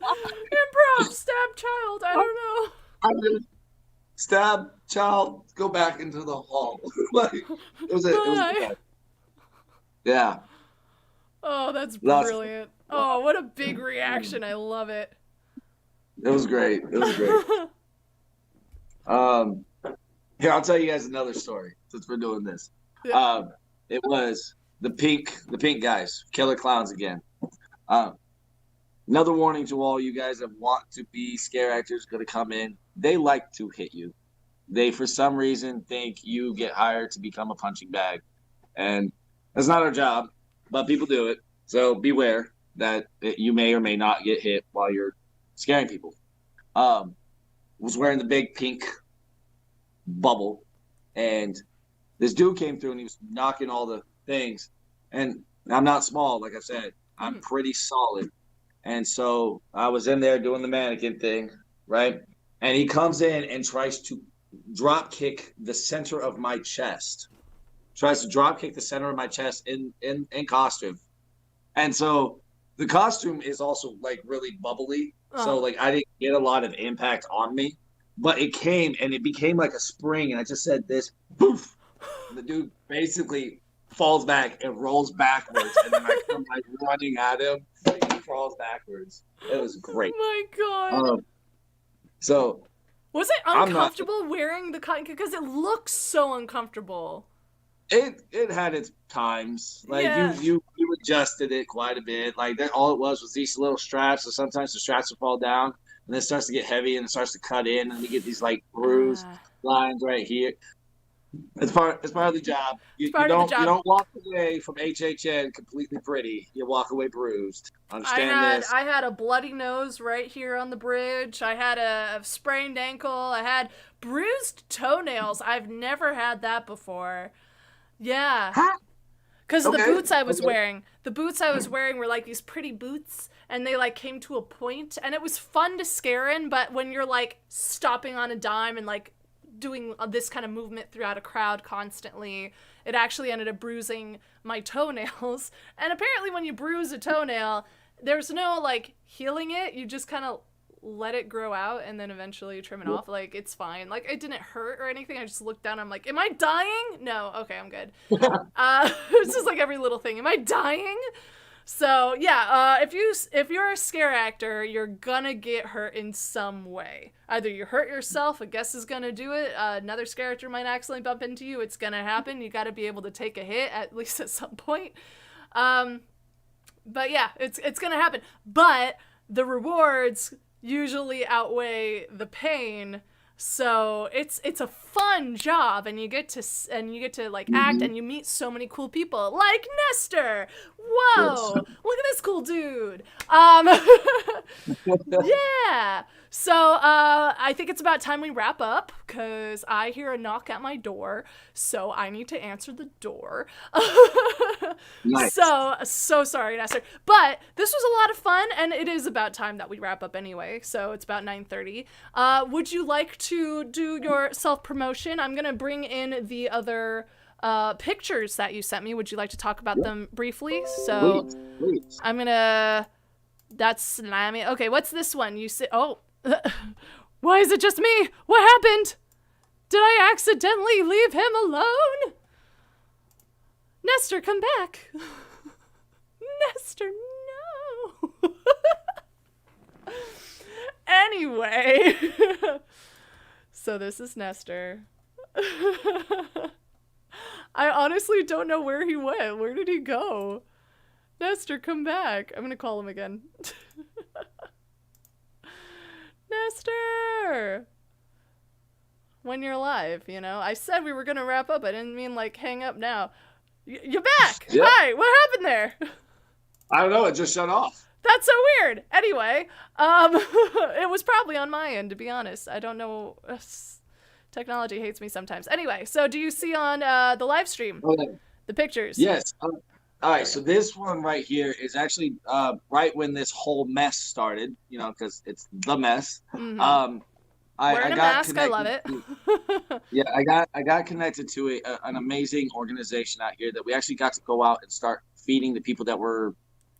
Improv, stab child, I don't know. I'm gonna stab child, go back into the hall. Like, it was yeah. Oh, that's brilliant. Oh, what a big reaction. I love it. It was great. Here, I'll tell you guys another story since we're doing this. Yeah. It was the pink guys, killer clowns again. Uh, Another warning to all you guys that want to be scare actors going to come in. They like to hit you. They, for some reason, think you get hired to become a punching bag. And that's not our job, but people do it. So beware that you may or may not get hit while you're scaring people. Was wearing the big pink bubble, and this dude came through and he was knocking all the things. And I'm not small, like I said, I'm pretty solid. And so I was in there doing the mannequin thing, right? And he comes in and tries to drop kick the center of my chest. Tries to drop kick the center of my chest in costume. And so the costume is also like really bubbly. So like I didn't get a lot of impact on me. But it came and it became like a spring, and I just said this, poof. And the dude basically falls back and rolls backwards, and then I come like running at him, and he crawls backwards. It was great. Oh my god. So was it uncomfortable wearing the cotton? Because it looks so uncomfortable. It had its times. Like you adjusted it quite a bit. Like that, all it was these little straps. So sometimes the straps would fall down, and then it starts to get heavy, and it starts to cut in, and we get these like bruised lines right here. It's part of the job. You don't walk away from HHN completely pretty. You walk away bruised. Understand this? I had a bloody nose right here on the bridge. I had a sprained ankle. I had bruised toenails. I've never had that before. Yeah. Because the boots I was wearing, were like these pretty boots, and they like came to a point, and it was fun to scare in, but when you're like stopping on a dime and like doing this kind of movement throughout a crowd constantly, it actually ended up bruising my toenails. And apparently when you bruise a toenail, there's no like healing it. You just kind of let it grow out and then eventually trim it off. Like, it's fine. Like, it didn't hurt or anything. I just looked down, I'm like, am I dying? No. Okay, I'm good. It's just like every little thing. Am I dying? So yeah, if you're a scare actor, you're gonna get hurt in some way. Either you hurt yourself, a guest is gonna do it, another scare actor might accidentally bump into you. It's gonna happen. You got to be able to take a hit at least at some point. But yeah, it's gonna happen. But the rewards usually outweigh the pain. So it's a fun job, and you get to like act, and you meet so many cool people like Nestor. Whoa, look at this cool dude. Yeah. So I think it's about time we wrap up, because I hear a knock at my door, so I need to answer the door. Nice. So sorry, Nestor. But this was a lot of fun, and it is about time that we wrap up anyway, so it's about 9:30. Would you like to do your self-promotion? I'm going to bring in the other pictures that you sent me. Would you like to talk about them briefly? So please. I'm going to... That's Slammy. Okay, what's this one? You say... Oh. Why is it just me? What happened? Did I accidentally leave him alone? Nestor, come back. Nestor, no. Anyway. So this is Nestor. I honestly don't know where he went. Where did he go? Nestor, come back. I'm gonna call him again. Nestor! When you're alive, you know? I said we were gonna wrap up. I didn't mean, like, hang up now. You're back! Yeah. Hi! What happened there? I don't know. It just shut off. That's so weird! Anyway, it was probably on my end, to be honest. I don't know. Technology hates me sometimes. Anyway, so do you see on the live stream the pictures? Yes. All right, so this one right here is actually right when this whole mess started, you know, because it's the mess. Mm-hmm. Wearing a mask, I love it. Yeah, I got connected to an amazing organization out here that we actually got to go out and start feeding the people that were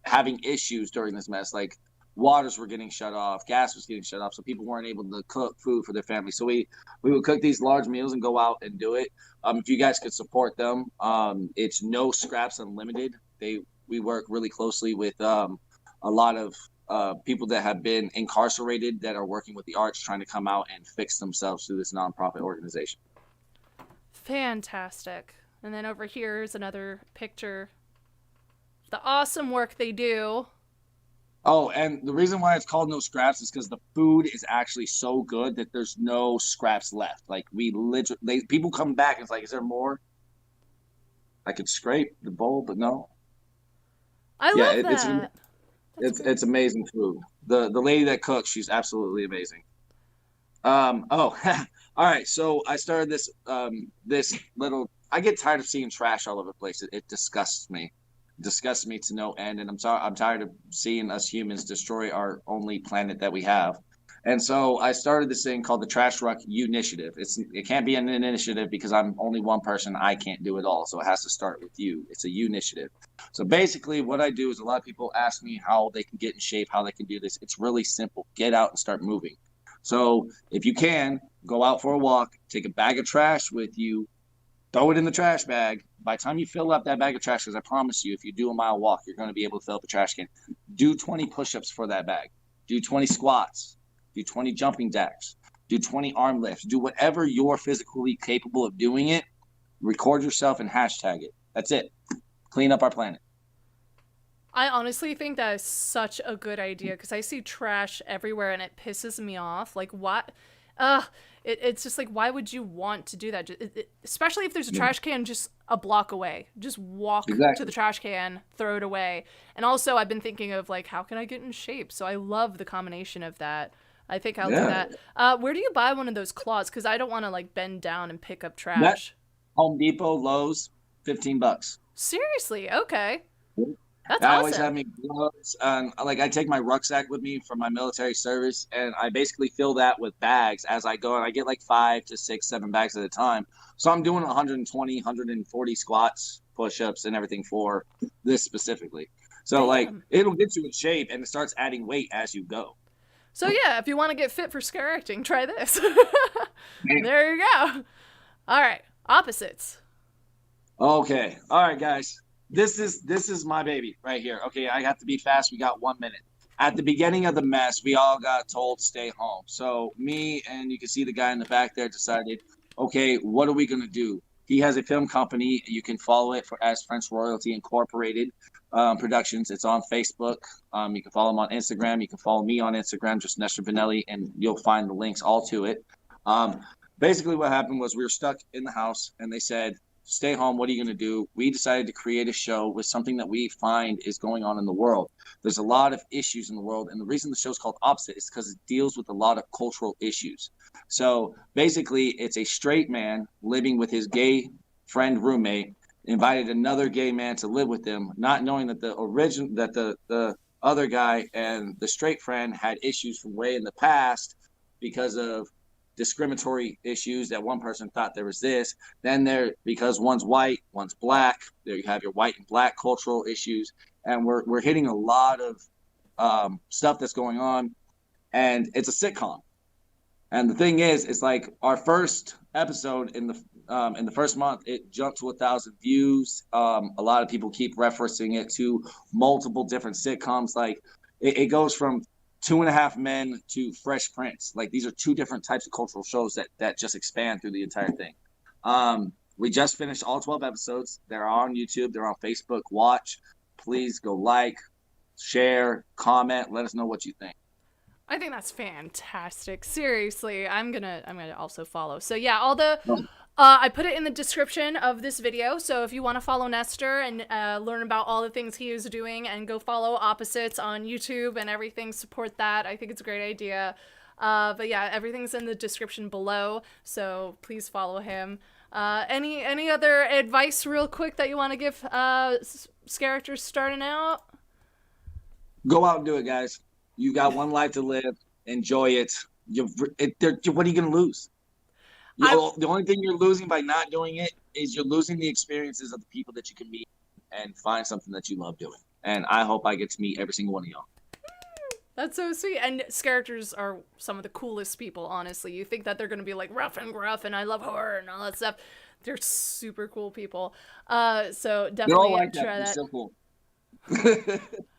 having issues during this mess. Like, waters were getting shut off, gas was getting shut off, so people weren't able to cook food for their family. So we would cook these large meals and go out and do it. If you guys could support them, it's No Scraps Unlimited. We work really closely with a lot of people that have been incarcerated that are working with the arts, trying to come out and fix themselves through this nonprofit organization. Fantastic. And then over here is another picture. The awesome work they do. Oh, and the reason why it's called no scraps is because the food is actually so good that there's no scraps left. Like we literally, people come back and it's like, is there more? I could scrape the bowl, but no. I Yeah, love that. That's it's great. amazing food. The lady that cooks, she's absolutely amazing. Oh, all right. So I started this little. I get tired of seeing trash all over the place. It disgusts me, disgusts me to no end. And I'm sorry. I'm tired of seeing us humans destroy our only planet that we have. And so I started this thing called the Trash Ruck Initiative. It can't be an initiative because I'm only one person. I can't do it all. So it has to start with you. It's a initiative. So basically, what I do is a lot of people ask me how they can get in shape, how they can do this. It's really simple. Get out and start moving. So if you can, go out for a walk, take a bag of trash with you, throw it in the trash bag. By the time you fill up that bag of trash, because I promise you, if you do a mile walk, you're going to be able to fill up a trash can. Do 20 push-ups for that bag. Do 20 squats. Do 20 jumping jacks. Do 20 arm lifts. Do whatever you're physically capable of doing it. Record yourself and hashtag it. That's it. Clean up our planet. I honestly think that is such a good idea because I see trash everywhere and it pisses me off. Like, what? Uh, it's just like, why would you want to do that? Especially if there's a Yeah, trash can just a block away. Just walk to the exactly. trash can, throw it away. And also, I've been thinking of, like, how can I get in shape? So I love the combination of that. I think I'll do Yeah. that. Where do you buy one of those claws? Because I don't want to, like, bend down and pick up That trash. Home Depot, Lowe's, $15. Seriously? Okay. That's I always have awesome. me gloves. Like I take my rucksack with me from my military service, and I basically fill that with bags as I go. And I get like 5 to 6, 7 bags at a time. So I'm doing 120, 140 squats, push-ups, and everything for this specifically. So like Damn. it'll get you in shape, and it starts adding weight as you go. So yeah, if you want to get fit for scare acting, try this. There you go. All right, opposites. Okay. All right, guys. This is my baby right here. Okay, I have to be fast. We got 1 minute. At the beginning of the mess, we all got told stay home. So me and you can see the guy in the back there decided, okay, what are we gonna do? He has a film company. You can follow it for as French Royalty Incorporated Productions. It's on Facebook. You can follow him on Instagram. You can follow me on Instagram, just Nestor Vinelli, and you'll find the links all to it. Um, Basically, what happened was we were stuck in the house, and they said, stay home. What are you going to do? We decided to create a show with something that we find is going on in the world. There's a lot of issues in the world. And the reason the show's called Opposite is because it deals with a lot of cultural issues. So basically, it's a straight man living with his gay friend roommate, invited another gay man to live with them, not knowing that the other guy and the straight friend had issues from way in the past because of discriminatory issues that one person thought there was this. Then there, because one's white, one's black, there you have your white and black cultural issues. And we're hitting a lot of stuff that's going on. And it's a sitcom. And the thing is, it's like our first episode in the first month, it jumped to 1,000 views. A lot of people keep referencing it to multiple different sitcoms. Like it goes from Two and a Half Men to Fresh Prince. Like these are two different types of cultural shows that just expand through the entire thing. We just finished all 12 episodes. They're on YouTube. They're on Facebook. Watch. Please go like, share, comment. Let us know what you think. I think that's fantastic. Seriously, I'm gonna also follow. So yeah, all the I put it in the description of this video. So if you want to follow Nestor and learn about all the things he is doing, and go follow Opposites on YouTube and everything, support that. I think it's a great idea. But yeah, everything's in the description below. So please follow him. Any other advice, real quick, that you want to give Scareactors starting out? Go out and do it, guys. You got one life to live. Enjoy it. What are you going to lose? I The only thing you're losing by not doing it is you're losing the experiences of the people that you can meet and find something that you love doing. And I hope I get to meet every single one of y'all. That's so sweet. And characters are some of the coolest people, honestly. You think that they're going to be like rough and gruff and I love horror and all that stuff. They're super cool people. So They're all definitely like that. try They're that. simple.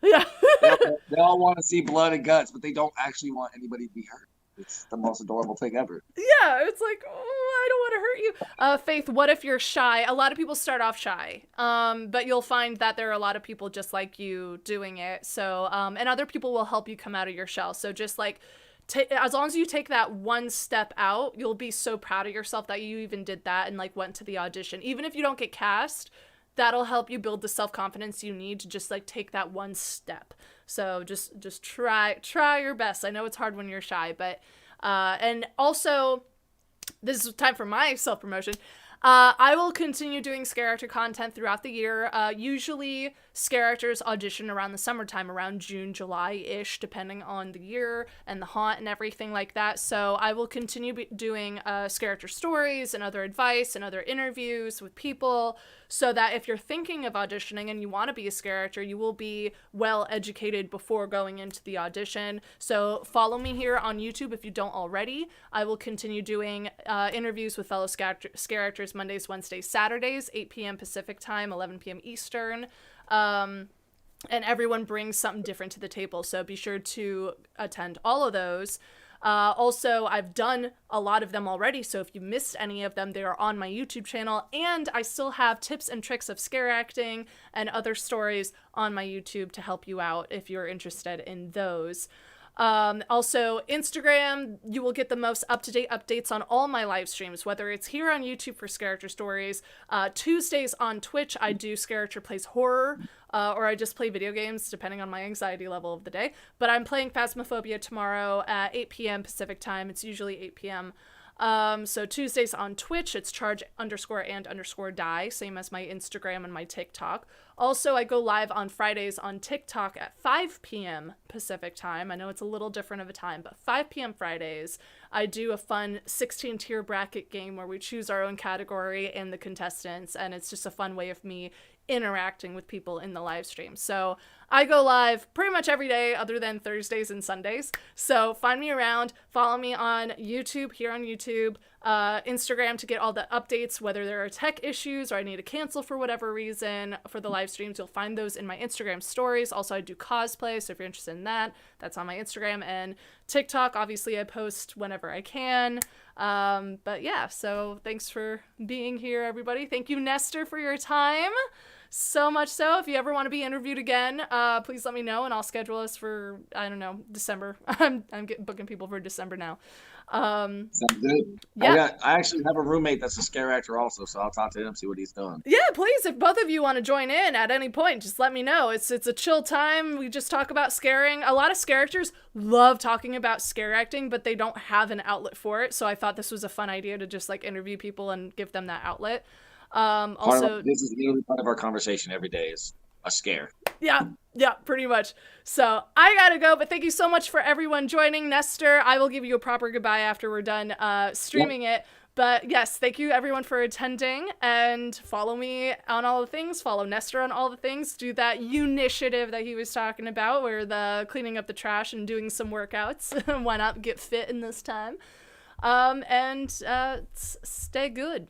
Yeah. they all want to see blood and guts, but they don't actually want anybody to be hurt. It's the most adorable thing ever. Yeah, it's like, oh, I don't want to hurt you. Faith, what if you're shy? A lot of people start off shy, but you'll find that there are a lot of people just like you doing it. So, and other people will help you come out of your shell. So just like, as long as you take that one step out, you'll be so proud of yourself that you even did that and like went to the audition. Even if you don't get cast, that'll help you build the self-confidence you need to just like take that one step. So just try your best. I know it's hard when you're shy, but and also this is time for my self-promotion. I will continue doing Scareactor content throughout the year. Usually, Scareactors audition around the summertime, around June, July-ish, depending on the year and the haunt and everything like that. So I will continue doing Scareactor stories and other advice and other interviews with people, so that if you're thinking of auditioning and you want to be a Scareactor, you will be well educated before going into the audition. So follow me here on YouTube if you don't already. I will continue doing interviews with fellow Scareactors Mondays, Wednesdays, Saturdays, 8 p.m. Pacific time, 11 p.m. Eastern. And everyone brings something different to the table, so be sure to attend all of those. Also, I've done a lot of them already, so if you missed any of them, they are on my YouTube channel, and I still have tips and tricks of scare acting and other stories on my YouTube to help you out if you're interested in those. Also, Instagram, you will get the most up-to-date updates on all my live streams, whether it's here on YouTube for Scareactor Stories, Tuesdays on Twitch, I do Scareactor Plays Horror, or I just play video games, depending on my anxiety level of the day. But I'm playing Phasmophobia tomorrow at 8 p.m. Pacific time. It's usually 8 p.m. So Tuesdays on Twitch, it's charge_and_die, same as my Instagram and my TikTok. Also, I go live on Fridays on TikTok at 5 p.m. Pacific time. I know it's a little different of a time, but 5 p.m. Fridays, I do a fun 16-tier bracket game where we choose our own category and the contestants, and it's just a fun way of me interacting with people in the live stream. So I go live pretty much every day other than Thursdays and Sundays. So find me around, follow me on YouTube, here on YouTube, Instagram to get all the updates, whether there are tech issues or I need to cancel for whatever reason for the live streams. You'll find those in my Instagram stories. Also, I do cosplay, so if you're interested in that, that's on my Instagram. And TikTok, obviously I post whenever I can. But yeah, so thanks for being here, everybody. Thank you, Nestor, for your time. So much so, if you ever want to be interviewed again, please let me know and I'll schedule us for, I don't know, December. I'm booking people for December now. Sounds good. Yeah. I actually have a roommate that's a scare actor also, so I'll talk to him, see what he's doing. Yeah, please, if both of you want to join in at any point, just let me know. It's a chill time. We just talk about scaring. A lot of scare actors love talking about scare acting, but they don't have an outlet for it. So I thought this was a fun idea to just like interview people and give them that outlet. This is literally part of our conversation every day is a scare. Yeah, pretty much. So I gotta go, but thank you so much for everyone joining. Nestor, I will give you a proper goodbye after we're done streaming it. But yes, thank you everyone for attending, and follow me on all the things, follow Nestor on all the things, do that initiative that he was talking about, where the cleaning up the trash and doing some workouts. Why not get fit in this time? And stay good.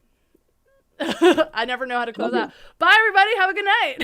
I never know how to close out. Bye everybody, have a good night.